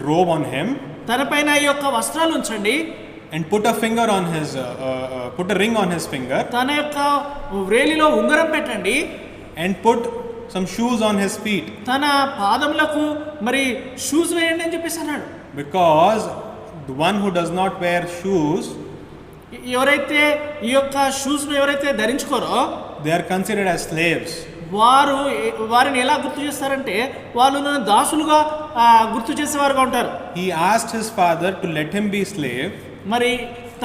robe on him. తన పైన ఈ యొక్క వస్త్రాలు ఉంచండి. And put a finger on his, put a ring on his finger. తన యొక్క వ్రేలిలో ఉంగరం పెట్టండి. And put some shoes on his feet. తన పాదములకు మరి షూస్ వేయండి అని చెప్పేసి అన్నాడు. because the one who does not wear shoes, ఎవరైతే ఈ యొక్క షూస్ను ఎవరైతే ధరించుకోరో they are considered as slaves. వారిని ఎలా గుర్తు చేస్తారంటే వాళ్ళు దాసులుగా గుర్తు చేసేవారుగా ఉంటారు. He asked his father to let him be slave. మరి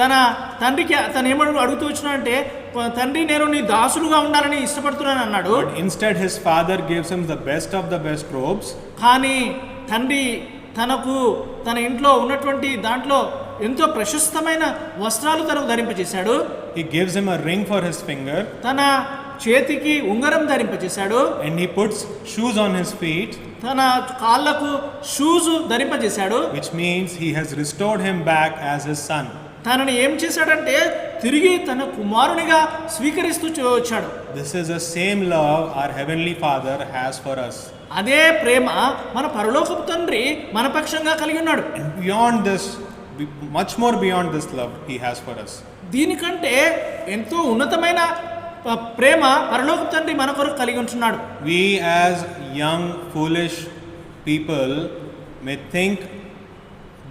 తన తండ్రికి తను ఏమడు అడుగుతూ వచ్చినాడంటే, తండ్రి నేను నీ దాసులుగా ఉండాలని ఇష్టపడుతున్నాను అన్నాడు. But instead his father gives him the best of the best robes. కానీ తండ్రి తనకు తన ఇంట్లో ఉన్నటువంటి దాంట్లో ఎంతో ప్రశస్తమైన వస్త్రాలు తనకు ధరింపజేశాడు. He gives him a ring for his finger. తన చేతికి ఉంగరం ధరింపజేశాడు. And he puts shoes on his feet. తన కాళ్ళకు shoes ధరింపజేశాడు. Which means he has restored him back as his son. తనని ఏం చేశాడంటే తిరిగి తన కుమారునిగా స్వీకరిస్తూ వచ్చాడు. This is the same love our heavenly Father has for us. అదే ప్రేమ మన పరలోకపు తండ్రి మన పక్షంగా కలిగి ఉన్నాడు. And beyond this, much more beyond this love he has for us. దీనికంటే ఎంతో ఉన్నతమైన ప్రేమ పరలోకపు తండ్రి మన కొరకు కలిగి ఉంటున్నాడు. We as young foolish people may think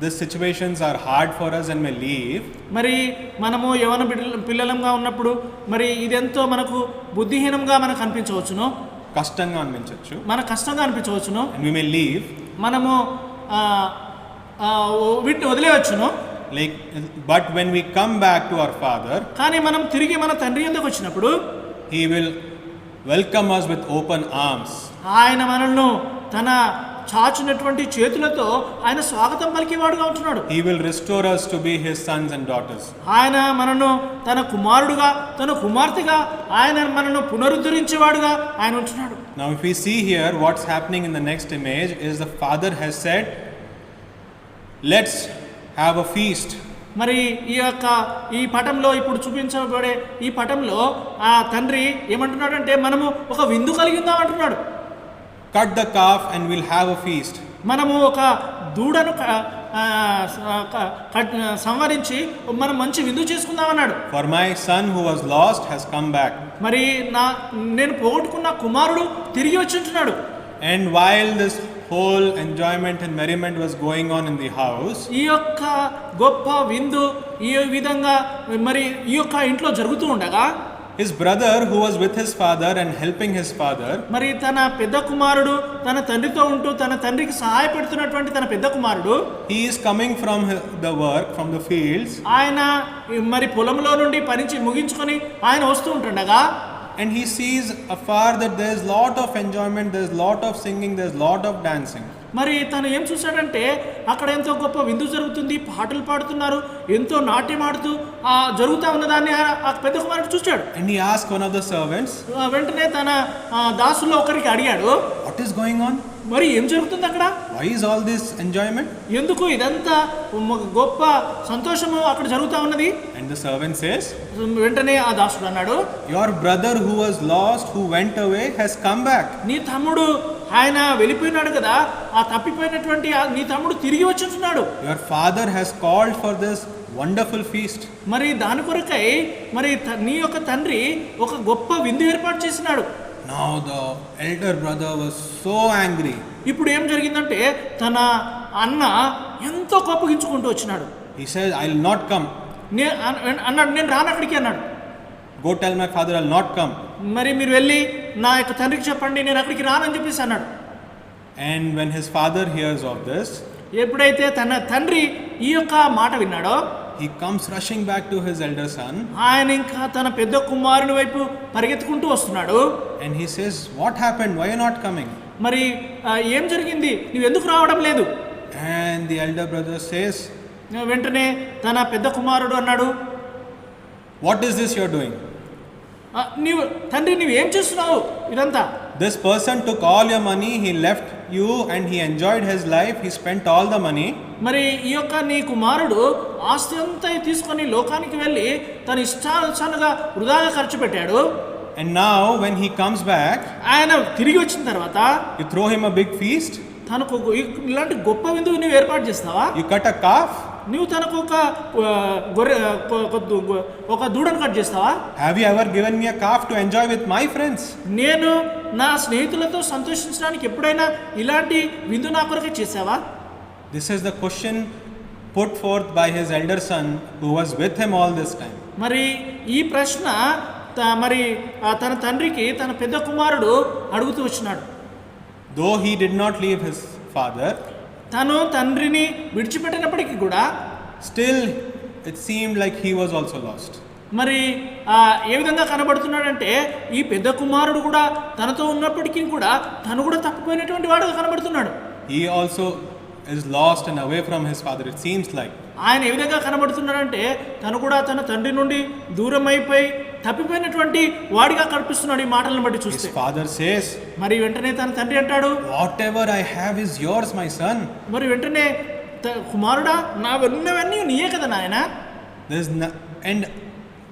these situations are hard for us and may leave. మరి మనము యవన పిల్లలంగా ఉన్నప్పుడు మరి ఇదెంతో మనకు బుద్ధిహీనంగా మనకు అనిపించవచ్చును, కష్టంగా అనిపించవచ్చు, మన కష్టంగా అనిపించవచ్చును. and we may leave. మనము వీటిని వదిలేయవచ్చును. Like, but when we come back to our Father, కానీ మనం తిరిగి మన తండ్రి యొద్దకు వచ్చినప్పుడు He will welcome us with open arms. ఆయన మనల్ని తన చాచినటువంటి చేతులతో ఆయన స్వాగతం పలికేవాడుగా ఉంటున్నాడు. He will restore us to be His sons and daughters. ఆయన మనను తన కుమారుడుగా తన కుమార్తెగా ఆయన మనను పునరుద్ధరించేవాడుగా ఆయన ఉంటున్నాడు. Now if we see here what's happening in the next image is the Father has said, let's have a feast. మరి ఈ పటంలో ఇప్పుడు చూపించబడే ఈ పటంలో ఆ తండ్రి ఏమంటున్నాడంటే మనము ఒక విందు కలిగి ఉందాం అంటున్నాడు. Cut the calf and we'll have a feast. మనము ఒక దూడను సంవరించి మనం మంచి విందు చేసుకుందాం అన్నాడు. For my son who was lost has come back. మరి నేను పోగొట్టుకున్న కుమారుడు తిరిగి వచ్చి ఉంటున్నాడు. And while this whole enjoyment and merriment was going on in the house, ఈ యొక్క గొప్ప విందు ఈ విధంగా మరి ఈ యొక్క ఇంట్లో జరుగుతూ ఉండగా his brother who was with his father and helping his father, మరి తన పెద్ద కుమారుడు తన తండ్రితో ఉంటూ తన తండ్రికి సహాయపడుతున్నటువంటి తన పెద్ద కుమారుడు he is coming from the work from the fields, ఆయన మరి పొలంలో నుండి పని ముగించుకొని ఆయన వస్తూ ఉంటుండగా and he sees afar that there is lot of enjoyment, there is lot of singing, there is lot of dancing. మరి తను ఏం చూశాడంటే అక్కడ ఎంతో గొప్ప విందు జరుగుతుంది, పాటలు పాడుతున్నారు, ఎంతో నాట్యం ఆడుతూ జరుగుతూ ఉన్నదాన్ని ఆ పెద్ద కుమారుడు చూశాడు. And he asked one of the servants, వెంటనే తన దాసుల్లో ఒకరికి అడిగాడు, what is going on? మరి ఏం జరుగుతుంది అక్కడ? Why is all this enjoyment? ఎందుకు ఇదంతా గొప్ప సంతోషము అక్కడ జరుగుతూ ఉన్నది? And the servant says, వెంటనే ఆ దాసుడు అన్నాడు, your brother who was lost, who went away, has come back. నీ తమ్ముడు ఆయన వెళ్ళిపోయినాడు కదా, ఆ తప్పిపోయినటువంటి నీ తమ్ముడు తిరిగి వచ్చున్నాడు. Your father has called for this wonderful feast. మరి దాని కొరకై మరి నీ యొక్క తండ్రి ఒక గొప్ప విందు ఏర్పాటు చేసినాడు. Now the elder brother was so angry. ఇప్పుడు ఏం జరిగిందంటే తన అన్న ఎంతో కోపగించుకుంటూ వచ్చినాడు. He says, I'll not come. అన్నాడు, నేను రాను అక్కడికి అన్నాడు. Go tell my father I'll not come. మరి మీరు వెళ్ళి నా యొక్క తండ్రికి చెప్పండి నేను అక్కడికి రానని చెప్పేసి అన్నాడు. And when his father hears of this, ఎప్పుడైతే తన తండ్రి ఈ యొక్క మాట విన్నాడో he comes rushing back to his elder son. ఆయన ఇంకా తన పెద్ద కుమారుని వైపు పరిగెత్తుకుంటూ వస్తున్నాడు. And he says, what happened? Why are you not coming? మరి ఏం జరిగింది, నువ్వు ఎందుకు రావడం లేదు? And the elder brother says, వెంటనే తన పెద్ద కుమారుడు అన్నాడు, what is this you're doing? నీవు తండ్రి నువ్వు ఏం చేస్తున్నావు ఇదంతా? This person took all your money, he left you and he enjoyed his life, he spent all the money. మరి ఈ యొక్క నీ కుమారుడు ఆస్తి అంతా తీసుకొని లోకానికి వెళ్ళి తన ఇష్టానుసారంగా వృధాగా ఖర్చు పెట్టాడు. And now when he comes back, ఆయన తిరిగి వచ్చిన తర్వాత you throw him a big feast, తనకు ఇలాంటి గొప్ప విందువు నువ్వు ఏర్పాటు చేస్తావా? you cut a calf, నువ్వు తనకు ఒక గొర్రె ఒక దూడను కట్ చేస్తావా? have you ever given me a calf to enjoy with my friends? నేను నా స్నేహితులతో సంతోషించడానికి ఎప్పుడైనా ఇలాంటి విందు నా కొరకే చేసావా? This is the question put forth by his elder son who was with him all this time. మరి ఈ ప్రశ్న తన తండ్రికి తన పెద్ద కుమారుడు అడుగుతూ వచ్చినాడు. Though he did not leave his father, తను తండ్రిని విడిచిపెట్టినప్పటికీ కూడా still it seemed like he was also lost. మరి ఏ విధంగా కనబడుతున్నాడంటే ఈ పెద్ద కుమారుడు కూడా తనతో ఉన్నప్పటికీ కూడా తను కూడా తప్పిపోయినటువంటి వాడుగా కనబడుతున్నాడు. He also is lost and away from his father, it seems like. ఆయన ఏ విధంగా కనబడుతున్నాడంటే తను కూడా తన తండ్రి నుండి దూరం అయిపోయి తప్పిపోయినటువంటి వాడిగా కనిపిస్తున్నాడు ఈ మాటలను బట్టి చూస్తే. His father says, మరి వెంటనే తన తండ్రి అంటాడు, whatever I have is yours, my son. మరి వెంటనే కుమారుడా నా ఉన్నవన్నీ నీయే కదా నాయన. And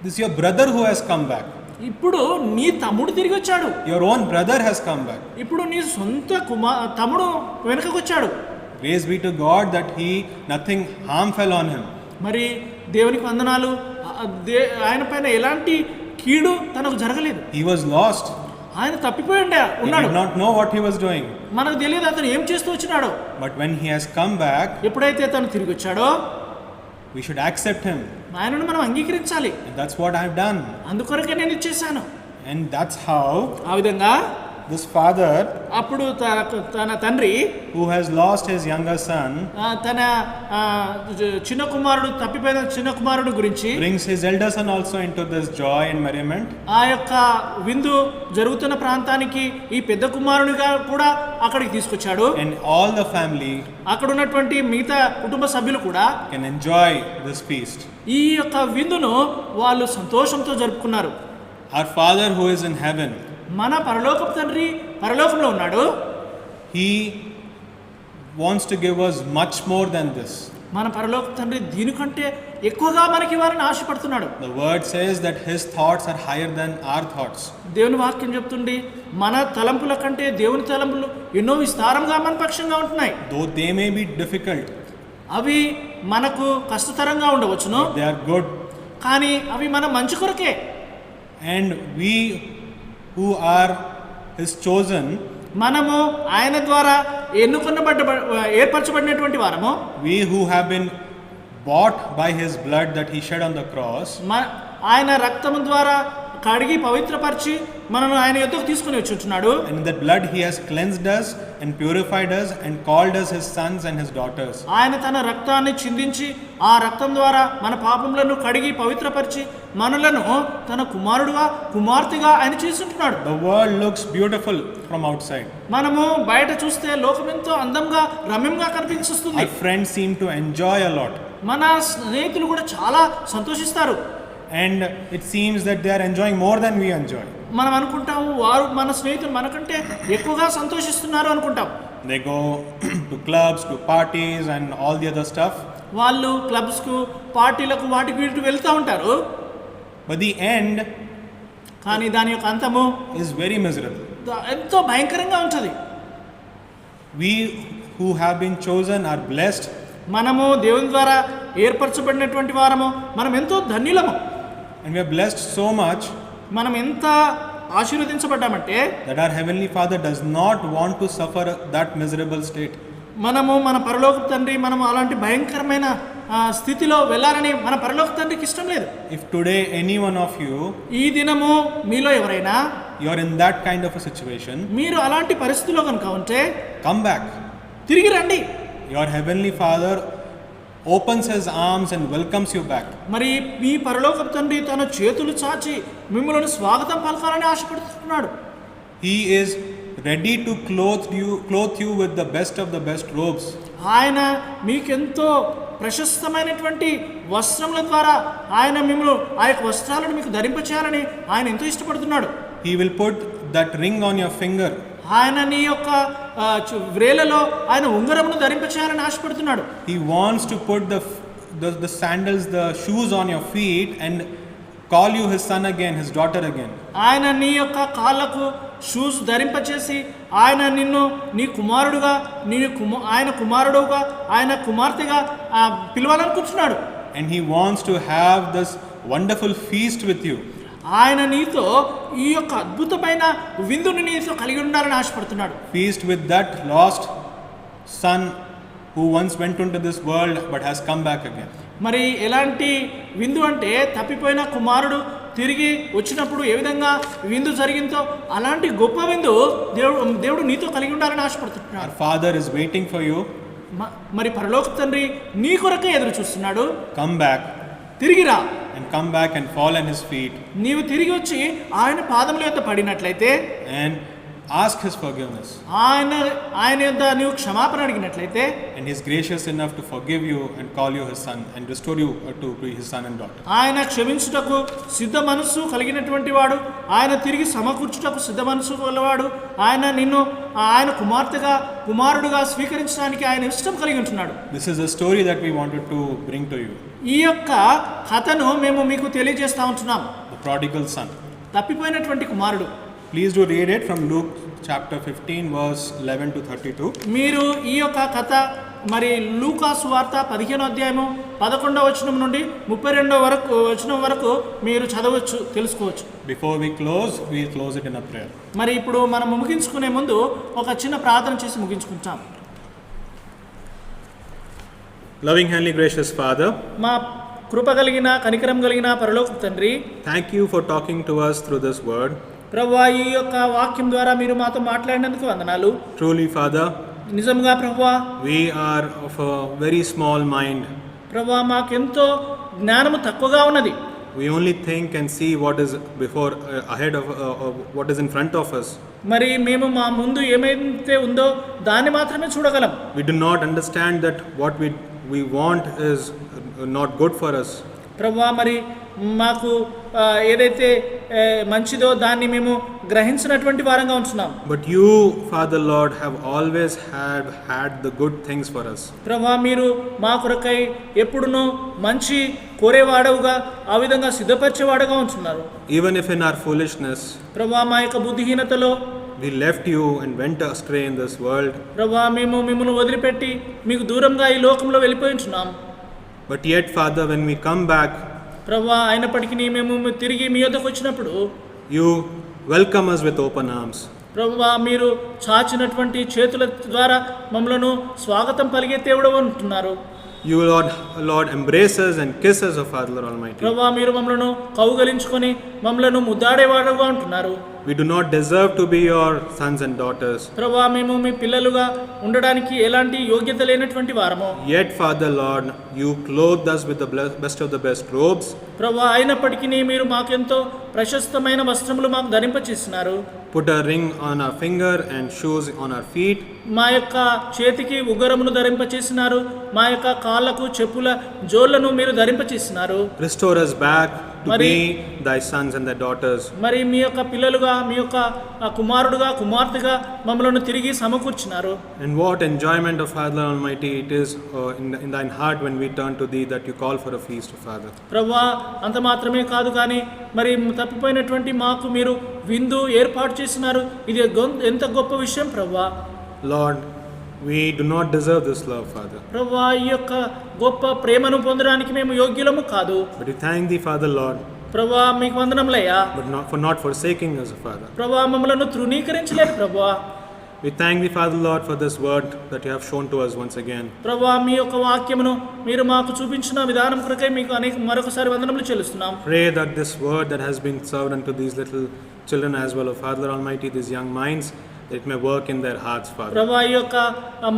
this is your brother who has come back. ఇప్పుడు నీ తమ్ముడు తిరిగి వచ్చాడు. Your own brother has come back. ఇప్పుడు నీ సొంత తమ్ముడు వెనుకకు వచ్చాడు. Praise be to God that nothing harm fell on him. మరి దేవునికి వందనాలు, ఆయన పైన ఎలాంటి కీడు తనకు జరగలేదు. He was lost. ఆయన తప్పిపోయి He did not know what he was doing. మనకు తెలియదు అతను ఏం చేస్తూ వచ్చినాడో. But when he has come back, ఎప్పుడైతే తను తిరిగి వచ్చాడో we should accept him. ఆయనను మనం అంగీకరించాలి. And that's what I have done. అందుకొరకే నేను ఇచ్చేసాను. And that's how ఆ విధంగా this father, అప్పుడు తన తండ్రి who has lost his younger son, తన చిన్న కుమారుడు తప్పిపోయిన చిన్న కుమారుడు గురించి brings his elder son also into this joy and merriment. ఆ యొక్క విందు జరుగుతున్న ప్రాంతానికి ఈ పెద్ద కుమారునిగా కూడా అక్కడికి తీసుకొచ్చాడు. And all the family అక్కడ ఉన్నటువంటి మిగతా కుటుంబ సభ్యులు కూడా can enjoy this feast. ఈ యొక్క విందును వాళ్ళు సంతోషంతో జరుపుకున్నారు. Our Father who is in heaven, మన పరలోకపు తండ్రి పరలోకంలో ఉన్నాడు. He wants to give us much more than this. మన పరలోకపు తండ్రి దీనికంటే ఎక్కువగా మనకి ఇవ్వాలని ఆశపడుతున్నాడు. The word says that his thoughts are higher than our thoughts. దేవుని వాక్యం చెప్తుంది మన తలంపుల కంటే దేవుని తలంపులు ఎన్నో విస్తారంగా మన పక్షంగా ఉంటున్నాయి. Though they may be difficult, అవి మనకు కష్టతరంగా ఉండవచ్చును, they are good. కానీ అవి మన మంచి కొరకే. And we who are his chosen, మనము ఆయన ద్వారా ఏర్పరచబడినటువంటి వారము, we who have been bought by his blood that he shed on the cross, ఆయన రక్తము ద్వారా కడిగి పవిత్రపరిచి మనను ఆయన యొద్దకు తీసుకుని వచ్చుచున్నాడు. and in that blood he has cleansed us and purified us and called us his sons and his daughters. ఆయన తన రక్తాన్ని చిందించి ఆ రక్తం ద్వారా మన పాపములను కడిగి పవిత్రపరిచి మనలను తన కుమారుడుగా కుమార్తెగా ఆయన చేసుకుంటున్నాడు. The world looks beautiful from outside. మనము బయట చూస్తే లోకం ఎంతో అందంగా రమ్యంగా కనిపిస్తుంది. Our friends seem to enjoy a lot, మన స్నేహితులు కూడా చాలా సంతోషిస్తారు. and it seems that they are enjoying more than we enjoy. మనం అనుకుంటాము వారు మన స్నేహితులు మనకంటే ఎక్కువగా సంతోషిస్తున్నారు అనుకుంటాం. They go to clubs, to parties and all the other stuff. వాళ్ళు క్లబ్స్కు పార్టీలకు వాటికి వీటికి వెళ్తూ ఉంటారు. But the end కానీ దాని యొక్క అంతము is very miserable. ఎంతో భయంకరంగా ఉంటుంది. We who have been chosen are blessed, మనము దేవుని ద్వారా ఏర్పరచబడినటువంటి వారము, మనం ఎంతో ధన్యులము. and we are blessed so much మనం ఎంత ఆశీర్వదించబడ్డామంటే that our heavenly Father does not want to suffer that miserable state. మనము మన పరలోక తండ్రి మనము అలాంటి భయంకరమైన స్థితిలో వెళ్ళాలని మన పరలోక తండ్రికి ఇష్టం లేదు. If today any one of you, ఈ దినము మీలో ఎవరైనా you are in that kind of a situation, మీరు అలాంటి పరిస్థితిలో కనుక ఉంటే come back. తిరిగి రండి. Your heavenly Father opens his arms and welcomes you back. మరి మీ పరలోక తండ్రి తన చేతులు చాచి మిమ్మల్ని స్వాగతం పలకాలని ఆశపడుతున్నాడు. He is ready to clothe you with the best of the best robes. ఆయన మీకెంతో ప్రశస్తమైనటువంటి వస్త్రముల ద్వారా ఆయన మిమ్మల్ని ఆ యొక్క వస్త్రాలను మీకు ధరింపచేయాలని ఆయన ఎంతో ఇష్టపడుతున్నాడు. He will put that ring on your finger. ఆయన నీ యొక్క వ్రేలలో ఆయన ఉంగరమును ధరింపచేయాలని ఆశపడుతున్నాడు. He wants to put the sandals, the shoes on your feet and call you his son again, his daughter again. ఆయన నీ యొక్క కాళ్ళకు షూస్ ధరింపచేసి ఆయన నిన్ను నీ కుమారుడుగా ఆయన కుమారుడుగా ఆయన కుమార్తెగా పిలవాలనుకుంటున్నాడు. And he wants to have this wonderful feast with you. ఆయన నీతో ఈ యొక్క అద్భుతమైన విందుని నీతో కలిగి ఉండాలని ఆశపడుతున్నాడు. Feast with that lost son who once went into this world but has come back again. మరి ఎలాంటి విందు అంటే తప్పిపోయిన కుమారుడు తిరిగి వచ్చినప్పుడు ఏ విధంగా విందు జరిగిందో అలాంటి గొప్ప విందు దేవుడు నీతో కలిగి ఉండాలని ఆశపడుతున్నాడు. Our Father is waiting for you. మరి పరలోక తండ్రి నీ కొరకే ఎదురు చూస్తున్నాడు. Come back. తిరిగి రా. And come back and fall at his feet. నీవు తిరిగి వచ్చి ఆయన పాదముల యొద్ద పడినట్లయితే And ask his forgiveness. ఆయన యొద్ద నీవు క్షమాపణ అడిగినట్లయితే And he is gracious enough to forgive you and call you his son and restore you to be his son and daughter. ఆయన క్షమించుటకు సిద్ధ మనస్సు కలిగినటువంటి వాడు, ఆయన తిరిగి సమకూర్చుటకు సిద్ధ మనస్సు గలవాడు, ఆయన నిన్ను ఆయన కుమారుడుగా స్వీకరించడానికి ఆయన ఇష్టం కలిగి ఉంటున్నాడు. This is a story that we wanted to bring to you. ఈ యొక్క కథను మేము మీకు తెలియజేస్తా ఉంటున్నాం. The prodigal son. తప్పిపోయినటువంటి కుమారుడు. Please do read it from Luke chapter 15 verse 11 to 32. మీరు ఈ యొక్క కథ మరి లూకా సువార్త 15వ అధ్యాయము 11వ వచనం నుండి 32వ వచనం వరకు మీరు చదవచ్చు, తెలుసుకోవచ్చు. Before we close it in a prayer. మరి ఇప్పుడు మనం ముగించుకునే ముందు ఒక చిన్న ప్రార్థన చేసి ముగించుకుంటాం. Loving Heavenly Gracious Father, మా కృప కలిగిన కనికరం కలిగిన పరలోక తండ్రి, thank you for talking to us through this word. ప్రభువా ఈ యొక్క వాక్యం ద్వారా మీరు మాతో మాట్లాడినందుకు వందనాలు. Truly, Father, నిజంగా ప్రభువా, we are of a very small mind. ప్రభువా మాకెంతో జ్ఞానము తక్కువగా ఉన్నది. We only think and see what is ahead of what is in front of us. మరి మేము మా ముందు ఏమైతే ఉందో దాన్ని మాత్రమే చూడగలం. We do not understand that what we want is not good for us. ప్రభువా మరి మాకు ఏదైతే మంచిదో దాన్ని మేము గ్రహించినటువంటి వారంగా ఉంటున్నాం. But you, Father Lord, have always had the good things for us. ప్రభువా మీరు మా కొరకై ఎప్పుడునూ మంచి కోరేవాడవుగా ఆ విధంగా సిద్ధపరిచేవాడుగా ఉంటున్నారు. Even if in our foolishness ప్రభువా మా యొక్క బుద్ధిహీనతలో we left you and went astray in this world. ప్రభువా మేము మిమ్మల్ని వదిలిపెట్టి మీకు దూరంగా ఈ లోకంలో వెళ్ళిపోయి ఉంటున్నాం. But yet, Father, when we come back, ప్రభువా అయినప్పటికీ మేము తిరిగి మీ యొద్దకు వచ్చినప్పుడు you welcome us with open arms. ప్రభువా మీరు చాచినటువంటి చేతుల ద్వారా మమ్మలను స్వాగతం పలిగే దేవుడు అంటున్నారు. You, Lord, embrace us and kiss us, O Father Almighty. ప్రభువా మీరు మమ్మలను కౌగలించుకొని మమ్మలను ముద్దాడేవాడుగా ఉంటున్నారు. We do not deserve to be your sons and daughters. ప్రభువా మేము మీ పిల్లలుగా ఉండడానికి ఎలాంటి యోగ్యత లేనటువంటి వారము. Yet, Father Lord, you clothed us with the best of the best robes. ప్రభువా అయినప్పటికీ మీరు మాకెంతో ప్రశస్తమైన వస్త్రములు మాకు ధరింపచేస్తున్నారు. Put a ring on our finger and shoes on our feet. మా యొక్క చేతికి ఉగరమును ధరింపచేసినారు, మా యొక్క కాళ్ళకు చెప్పుల జోళ్లను మీరు ధరింపచేసినారు. Restore us back to be thy sons and thy daughters. మరి మీ యొక్క పిల్లలుగా మీ యొక్క కుమారుడుగా కుమార్తెగా మమ్మలను తిరిగి సమకూర్చినారు. And what enjoyment of Father Almighty it is in thine heart when we turn to thee that you call for a feast, Father. ప్రభువా అంత మాత్రమే కాదు కానీ మరి తప్పిపోయినటువంటి మాకు మీరు విందు ఏర్పాటు చేసినారు. ఇది ఎంత గొప్ప విషయం ప్రభువా. Lord, we do not deserve this love, Father. ప్రభువా ఈ యొక్క గొప్ప ప్రేమను పొందడానికి మేము యోగ్యులము కాదు. But we thank thee, Father Lord, ప్రభువా మీకు వందనములయ్యా. but not forsaking us, Father. ప్రభువా మమ్మలను తృణీకరించలేదు ప్రభువా. We thank thee, Father Lord, for this word that you have shown to us once again. ప్రభువా మీ యొక్క వాక్యమును మీరు మాకు చూపించిన విధానం కొరకై మీకు మరొకసారి వందనములు చెల్లిస్తున్నాం. Pray that this word that has been served unto these little children as well, O Father Almighty, these young minds, that it may work in their hearts, Father. ప్రభువా ఈ యొక్క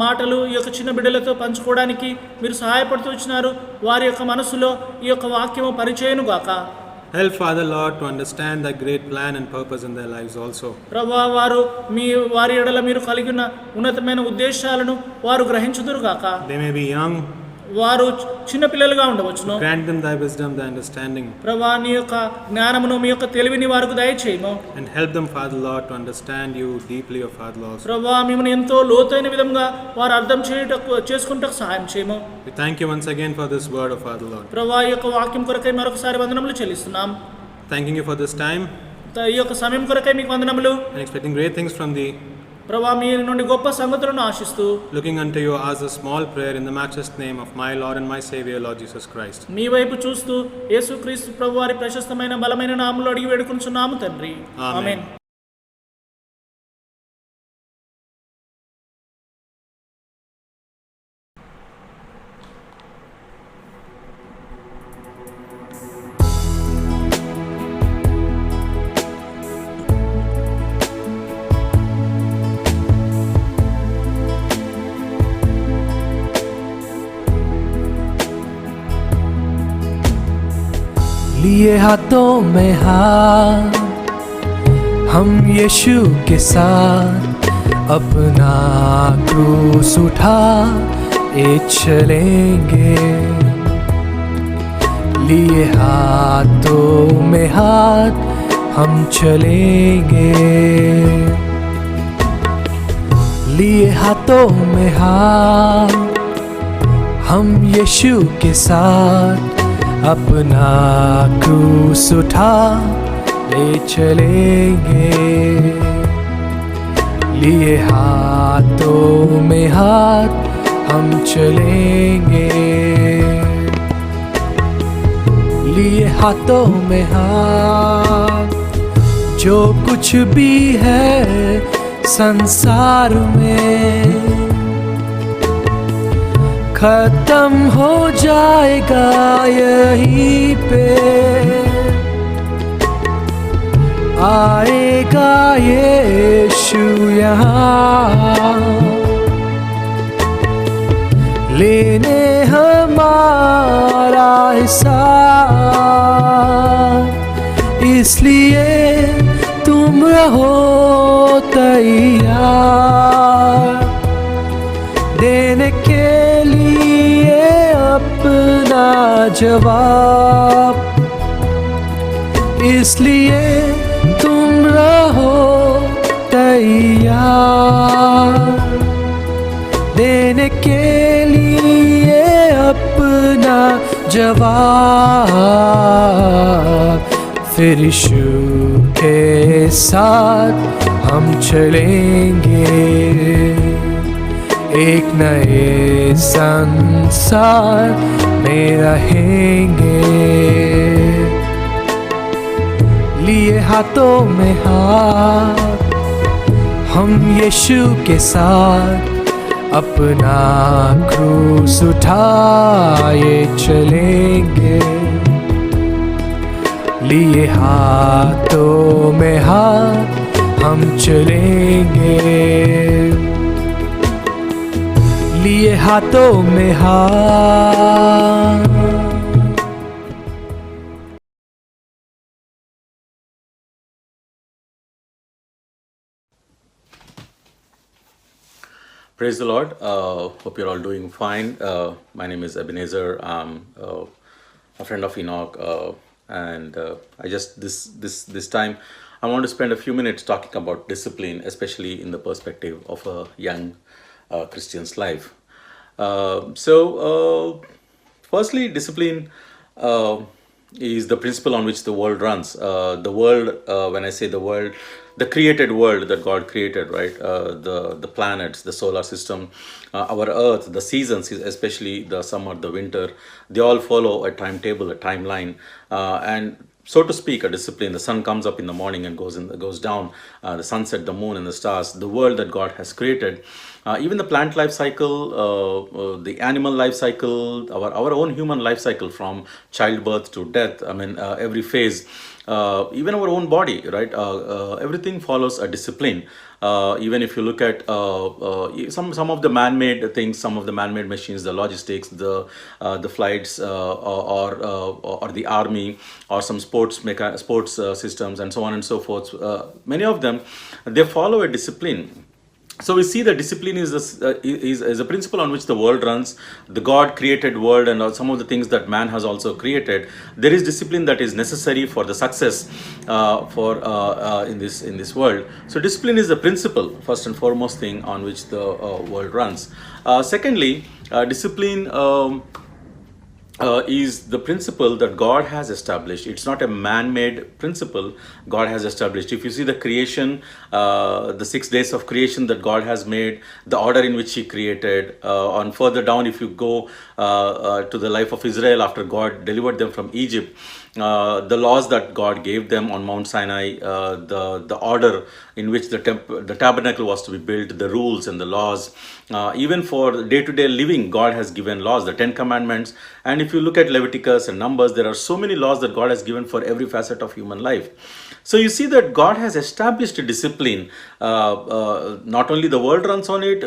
మాటలు ఈ యొక్క చిన్న బిడ్డలతో పంచుకోవడానికి మీరు సహాయపడుతూ వచ్చినారు. వారి యొక్క మనసులో ఈ యొక్క వాక్యము పరిచయను గాక. Help, Father Lord, to understand thy great plan and purpose in their lives also. ప్రభువా వారి ఎడల మీరు కలిగిన ఉన్నతమైన ఉద్దేశాలను వారు గ్రహించుదురు గాక. They may be young. వారు చిన్న పిల్లలుగా ఉండవచ్చును. Grant them thy wisdom, thy understanding. ప్రభువా నీ యొక్క జ్ఞానమును మీ యొక్క తెలివిని వారికి దయచేయము. And help them, Father Lord, to understand you deeply, O Father Lord. ప్రభువా మిమ్మల్ని ఎంతో లోతైన విధంగా వారు అర్థం చేసుకుంటకు సహాయం చేయము. We thank you once again for this word, O Father Lord. ప్రభువా ఈ యొక్క వాక్యం కొరకై మరొకసారి వందనములు చెల్లిస్తున్నాం. Thanking you for this time ఈ యొక్క సమయం కొరకై మీకు వందనములు. and expecting great things from thee. ప్రభువా మీ నుండి గొప్ప సంగతులను ఆశిస్తూ Looking unto you as a small prayer in the matchless name of my Lord and my Savior, Lord Jesus Christ. మీ వైపు చూస్తూ యేసుక్రీస్తు ప్రభువారి ప్రశస్తమైన బలమైన నామములో అడిగి వేడుకుంటున్నాము తండ్రి. ఆమేన్. लिए हाथों में हाथ हम यीशु के साथ अपना क्रूस उठा चलेंगे। लिए हाथों में हाथ हम चलेंगे। लिए हाथों में हाथ हम यीशु के साथ अपना क्रूस उठा ले चलेंगे। लिए हाथों में हाथ हम चलेंगे। लिए हाथों में हाथ जो कुछ भी है संसार में खत्म हो जाएगा यहीं पे। आएगा यीशु यहाँ लेने हमारा हिसाब। इसलिए तुम रहो तैयार देने के लिए अपना जवाब। इसलिए तुम रहो तैयार देने के लिए अपना जवाब। फिर यीशु के साथ हम चलेंगे एक नए संसार में रहेंगे। लिए हाथों में हाथ हम यीशु के साथ अपना क्रूस उठाए चलेंगे। लिए हाथों में हाथ हम चलेंगे। लिए हाथों में हाथ। Praise the Lord. Hope you're all doing fine. My name is Ebenezer. I'm a friend of Enoch, and I just this time I want to spend a few minutes talking about discipline, especially in the perspective of a young Christian's life. Firstly, discipline is the principle on which the world runs. The world, when I say the world, the created world that God created, right? The planets, the solar system, our Earth, the seasons, especially the summer, the winter, they all follow a timetable, a timeline, and so to speak, a discipline. The sun comes up in the morning and goes down. The sunset, the moon, and the stars. The world that God has created. Even the plant life cycle, the animal life cycle, our own human life cycle from childbirth to death. I mean, every phase. Even our own body, right? Everything follows a discipline. Even if you look at some of the man-made things, some of the man-made machines, the logistics, the flights, or the army, or some sports systems, and so on and so forth. Many of them, they follow a discipline. So we see that discipline is a principle on which the world runs, the God created world, and some of the things that man has also created. There is discipline that is necessary for the success in this world. So discipline is the principle, first and foremost thing on which the world runs. Secondly, discipline is the principle that God has established. It's not a man-made principle. God has established. If you see the creation, the 6 days of creation that God has made, the order in which He created, on further down, if you go to the life of Israel after God delivered them from Egypt, the laws that God gave them on Mount Sinai, the order in which the tabernacle was to be built, the rules and the laws, even for day-to-day living, God has given laws, the 10 commandments. And if you look at Leviticus and Numbers, there are so many laws that God has given for every facet of human life. So you see that God has established a discipline. Not only the world runs on it,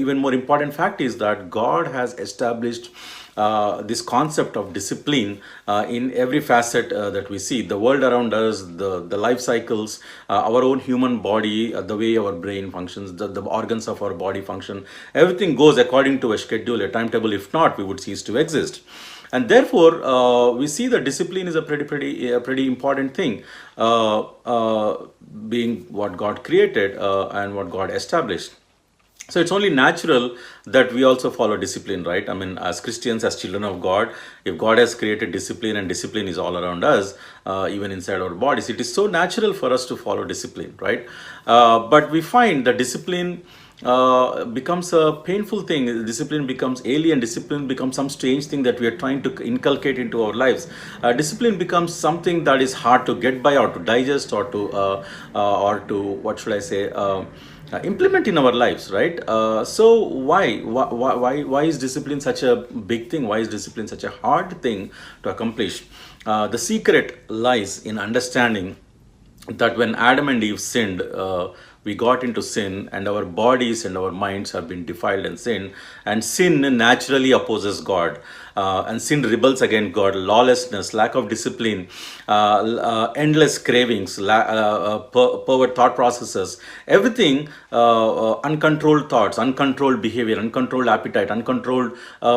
even more important fact is that God has established this concept of discipline in every facet that we see. The world around us, the life cycles, our own human body, the way our brain functions, the organs of our body function, everything goes according to a schedule, a timetable. If not, we would cease to exist. And therefore, we see that discipline is a pretty important thing, being what God created and what God established. So it's only natural that we also follow discipline, right? I mean, as Christians, as children of God, if God has created discipline and discipline is all around us, even inside our bodies, it is so natural for us to follow discipline, right? But we find that discipline becomes a painful thing. Discipline becomes alien. Discipline becomes some strange thing that we are trying to inculcate into our lives. Discipline becomes something that is hard to get by or to digest or to what should I say? Implement in our lives, right? So why is discipline such a big thing? Why is discipline such a hard thing to accomplish? The secret lies in understanding that when Adam and Eve sinned, we got into sin, and our bodies and our minds have been defiled in sin, and sin naturally opposes God, and sin rebels against God. Lawlessness, lack of discipline, endless cravings, pervert thought processes, everything, uncontrolled thoughts, uncontrolled behavior, uncontrolled appetite, uncontrolled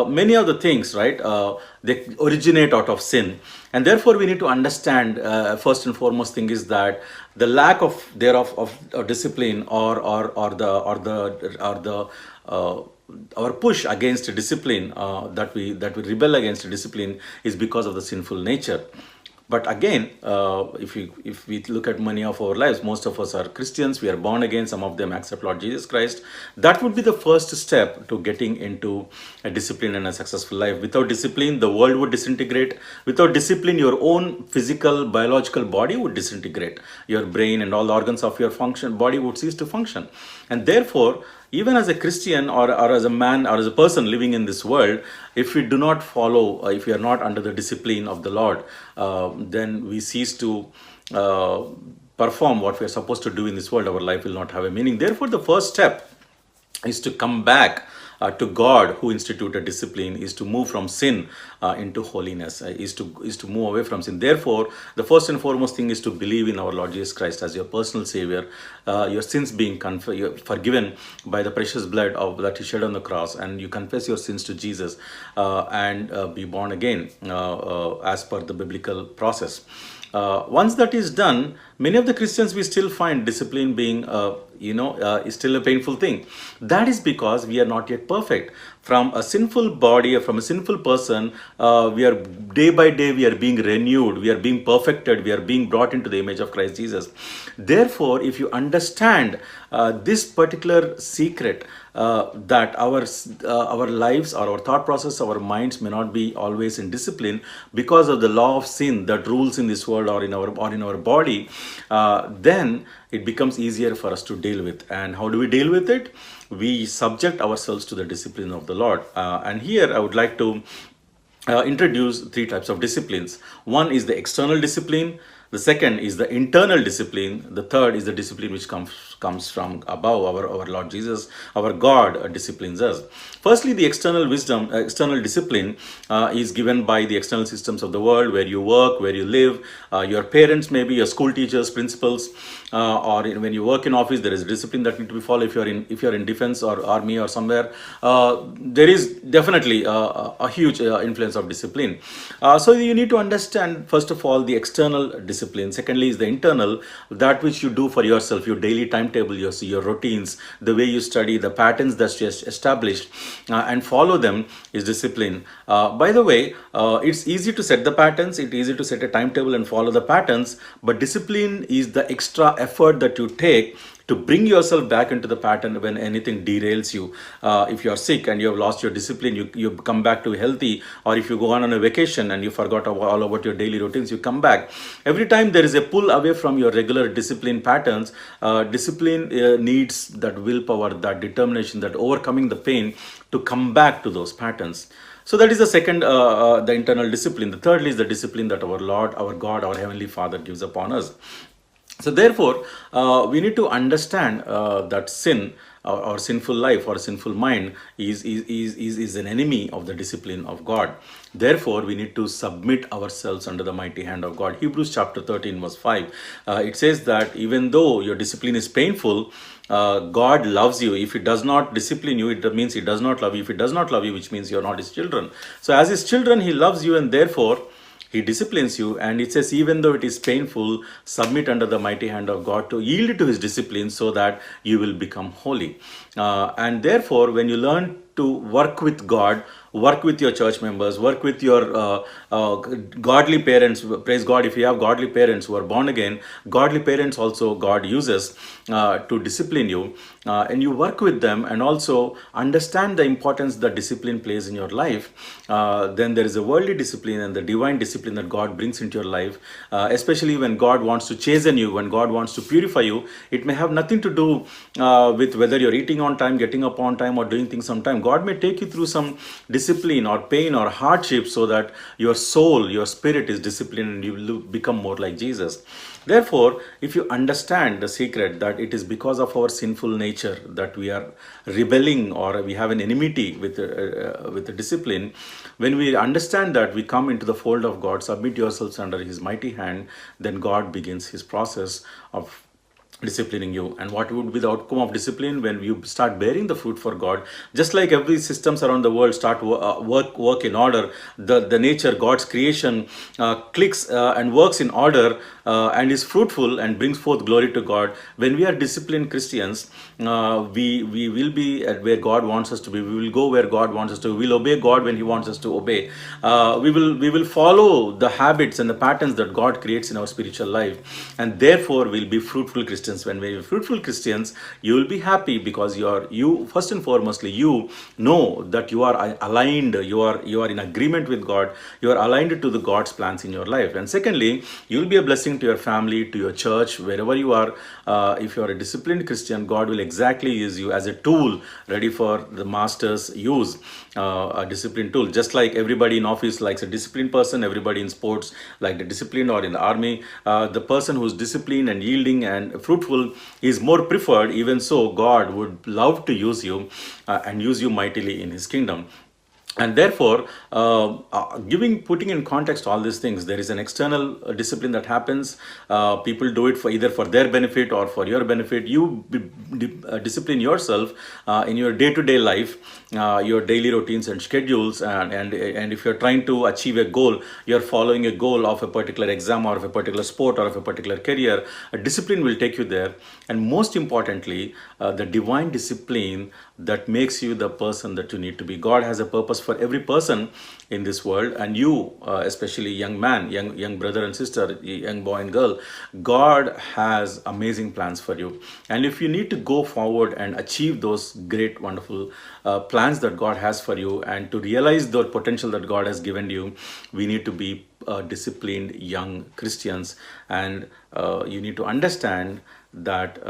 many of the things, right? They originate out of sin. And therefore we need to understand, first and foremost thing is that the lack of thereof of discipline or our push against discipline, that we rebel against discipline, is because of the sinful nature. But again, if we look at many of our lives, most of us are Christians, we are born again, some of them accept Lord Jesus Christ. That would be the first step to getting into a discipline and a successful life. Without discipline, the world would disintegrate. Without discipline, your own physical, biological body would disintegrate. Your brain and all the organs of your body would cease to function. And therefore, even as a Christian or as a man or as a person living in this world, if we do not follow, if we are not under the discipline of the Lord, then we cease to perform what we are supposed to do in this world. Our life will not have a meaning. Therefore, the first step is to come back to God, who instituted discipline, is to move from sin into holiness, is to move away from sin. Therefore, the first and foremost thing is to believe in our Lord Jesus Christ as your personal Savior, your sins being forgiven by the precious blood that He shed on the cross, and you confess your sins to Jesus and be born again as per the biblical process. Once that is done, many of the Christians, we still find discipline being, is still a painful thing. That is because we are not yet perfect. From a sinful body or from a sinful person, we are day by day, we are being renewed, we are being perfected, we are being brought into the image of Christ Jesus. Therefore, if you understand this particular secret, that our lives or our thought process, our minds may not be always in discipline because of the law of sin that rules in this world or in our body, then it becomes easier for us to deal with. And how do we deal with it? We subject ourselves to the discipline of the Lord. And here I would like to introduce three types of disciplines. One is the external discipline. The second is the internal discipline. The third is the discipline which comes from above. Our Lord Jesus, our God, disciplines us. Firstly, the external discipline is given by the external systems of the world, where you work, where you live. Your parents, maybe your school teachers, principals, or when you work in office, there is discipline that need to be followed. If you're in defense or army or somewhere, there is definitely a huge influence of discipline. So you need to understand, first of all, the external discipline. Secondly is the internal, that which you do for yourself, your daily timetable, your routines, the way you study, the patterns that you established, and follow them is discipline. By the way, it's easy to set the patterns, it's easy to set a timetable and follow the patterns, but discipline is the extra effort that you take to bring yourself back into the pattern when anything derails you. If you are sick and you have lost your discipline, you come back to healthy, or if you go on a vacation and you forgot all about your daily routines, you come back. Every time there is a pull away from your regular discipline patterns, discipline needs that willpower, that determination, that overcoming the pain to come back to those patterns. So that is the second, the internal discipline. The third is the discipline that our Lord, our God, our Heavenly Father gives upon us. So therefore, we need to understand that sin our sinful life or sinful mind is an enemy of the discipline of God. Therefore, we need to submit ourselves under the mighty hand of God. Hebrews chapter 13, verse 5, it says that even though your discipline is painful, God loves you. If He does not discipline you, it means He does not love you. If He does not love you, which means you are not His children. So, as His children, He loves you, and therefore He disciplines you. And it says, even though it is painful, submit under the mighty hand of God to yield to His discipline so that you will become holy. And therefore, when you learn to work with God, work with your church members, work with your godly parents. Praise God, if you have godly parents who are born again, godly parents also God uses to discipline you, and you work with them and also understand the importance that discipline plays in your life. Then there is a worldly discipline and the divine discipline that God brings into your life, especially when God wants to chasten you, when God wants to purify you. It may have nothing to do with whether you're eating on time, getting up on time, or doing things on time. God may take you through some discipline or pain or hardship so that your soul, your spirit is disciplined and you will become more like Jesus. Therefore, if you understand the secret that it is because of our sinful nature that we are rebelling or we have an enmity with the discipline, when we understand that, we come into the fold of God, submit yourselves under His mighty hand, then God begins His process of disciplining you. And what would be the outcome of discipline? When you start bearing the fruit for God, just like every systems around the world start work in order, the nature, God's creation clicks and works in order and is fruitful and brings forth glory to God. When we are disciplined Christians, we will be at where God wants us to be. We will go where God wants us to. We will obey God when He wants us to obey. We will follow the habits and the patterns that God creates in our spiritual life, and therefore we'll be fruitful Christians. When we are fruitful Christians, you will be happy because you first and foremostly, you know that you are aligned, you are in agreement with God, you are aligned to the God's plans in your life. And secondly, you will be a blessing to your family, to your church, wherever you are. If you are a disciplined Christian, God will exactly use you as a tool ready for the master's use. A disciplined tool, just like everybody in office likes a disciplined person, everybody in sports like the disciplined, or in the army, the person who's disciplined and yielding and fruitful is more preferred. Even so, God would love to use you and use you mightily in His kingdom. And therefore, putting in context all these things, there is an external discipline that happens. People do it for either for their benefit or for your benefit. You discipline yourself in your day-to-day life, your daily routines and schedules. And if you're trying to achieve a goal, you're following a goal of a particular exam or of a particular sport or of a particular career, a discipline will take you there. And most importantly, the divine discipline that makes you the person that you need to be. God has a purpose for every person in this world, and you, especially young man, young brother and sister, young boy and girl, God has amazing plans for you. And if you need to go forward and achieve those great, wonderful plans that God has for you, and to realize the potential that God has given you, we need to be disciplined young Christians. And you need to understand that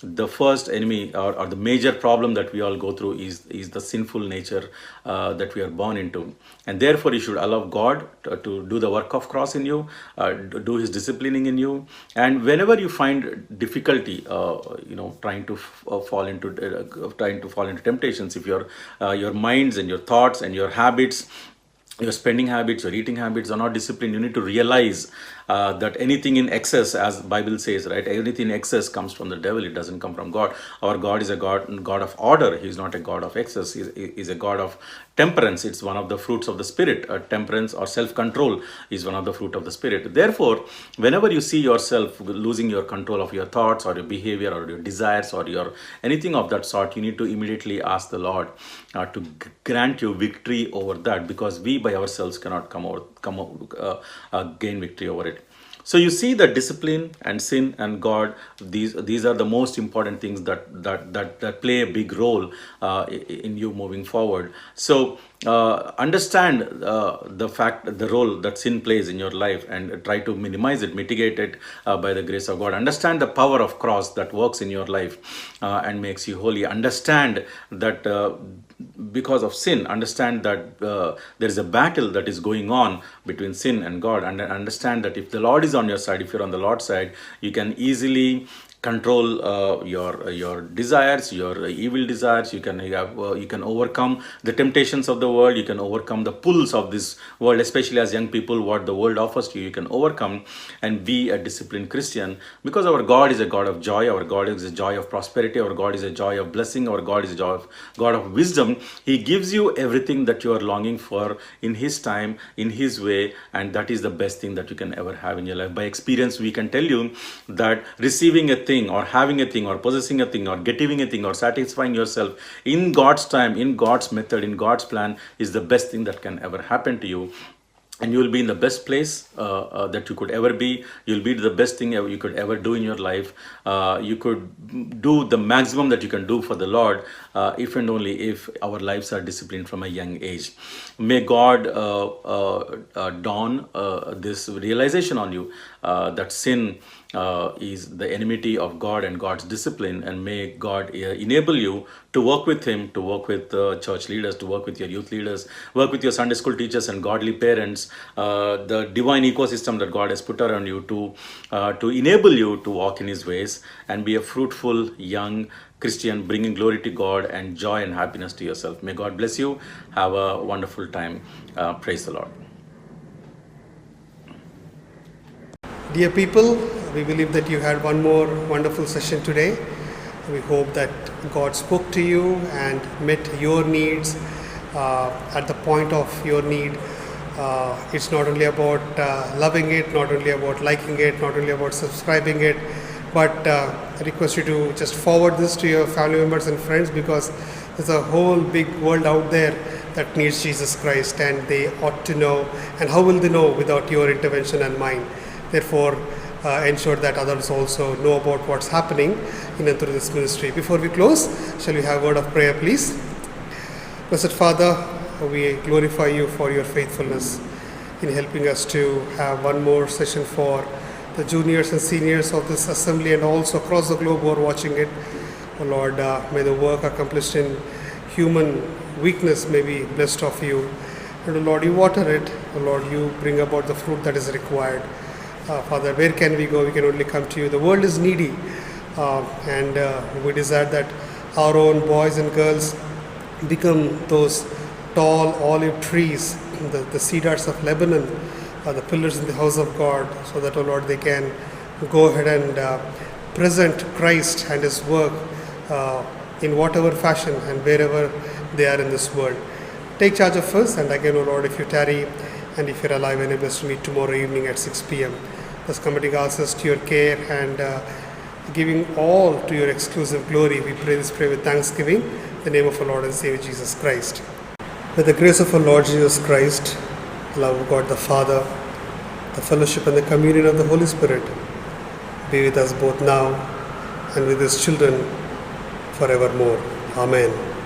the first enemy or the major problem that we all go through is the sinful nature that we are born into. And therefore you should allow God to do the work of cross in you, do His disciplining in you. And whenever you find difficulty, trying to fall into temptations, if your minds and your thoughts and your habits, your spending habits, your eating habits are not disciplined, you need to realize that anything in excess, as Bible says, right? Anything in excess comes from the devil. It doesn't come from God. Our God is a God of order. He is not a God of excess. He is a God of temperance. It's one of the fruits of the Spirit. Temperance or self-control is one of the fruit of the Spirit. Therefore, whenever you see yourself losing your control of your thoughts or your behavior or your desires or your anything of that sort, you need to immediately ask the Lord to grant you victory over that, because we by ourselves cannot gain victory over it. So you see that discipline and sin and God, these are the most important things that play a big role in you moving forward. So understand the role that sin plays in your life, and try to minimize it, mitigate it by the grace of God. Understand the power of cross that works in your life and makes you holy. Understand that because of sin, understand that there is a battle that is going on between sin and God, and understand that if the Lord is on your side, if you're on the Lord's side, you can easily control your desires, your evil desires. You can overcome the temptations of the world. You can overcome the pulls of this world, especially as young people. What the world offers to you, you can overcome and be a disciplined Christian, because our God is a God of joy. Our God is a joy of prosperity. Our God is a joy of blessing. Our God is a God of wisdom. He gives you everything that you are longing for in His time, in His way, and that is the best thing that you can ever have in your life. By experience, we can tell you that receiving a thing, or having a thing, or possessing a thing, or getting a thing, or satisfying yourself in God's time, in God's method, in God's plan is the best thing that can ever happen to you. And you will be in the best place that you could ever be. You'll be the best thing you could ever do in your life. You could do the maximum that you can do for the Lord, if and only if our lives are disciplined from a young age. May God dawn this realization on you that sin is the enmity of God and God's discipline, and may God enable you to work with Him, to work with church leaders, to work with your youth leaders, work with your Sunday school teachers and godly parents, the divine ecosystem that God has put around you to enable you to walk in His ways and be a fruitful young Christian, bringing glory to God and joy and happiness to yourself. May God bless you. Have a wonderful time. Praise the Lord. Dear people, we believe that you had one more wonderful session today. We hope that God spoke to you and met your needs at the point of your need. It's not only about loving it, not only about liking it, not only about subscribing it, but I request you to just forward this to your family members and friends, because there's a whole big world out there that needs Jesus Christ, and they ought to know. And how will they know without your intervention and mine? Therefore, ensure that others also know about what's happening in and through this ministry. Before we close, shall we have a word of prayer, please? Blessed Father, we glorify you for your faithfulness in helping us to have one more session for the juniors and seniors of this assembly, and also across the globe who are watching it. Oh Lord, may the work accomplished in human weakness may be blessed of you. And oh Lord, you water it. Oh Lord, you bring about the fruit that is required. Father, where can we go? We can only come to you. The world is needy, and we desire that our own boys and girls become those tall olive trees, the cedars of Lebanon, the pillars in the house of God, so that, oh Lord, they can go ahead and present Christ and His work in whatever fashion and wherever they are in this world. Take charge of us, and again, oh Lord, if you tarry and if you're alive, enable us to meet tomorrow evening at 6 p.m. Thus committing ourselves to your care and giving all to your exclusive glory, we pray this prayer with thanksgiving in the name of our Lord and Savior Jesus Christ. With the grace of our Lord Jesus Christ, the love of God the Father, the fellowship and the communion of the Holy Spirit be with us both now and with His children forevermore. Amen.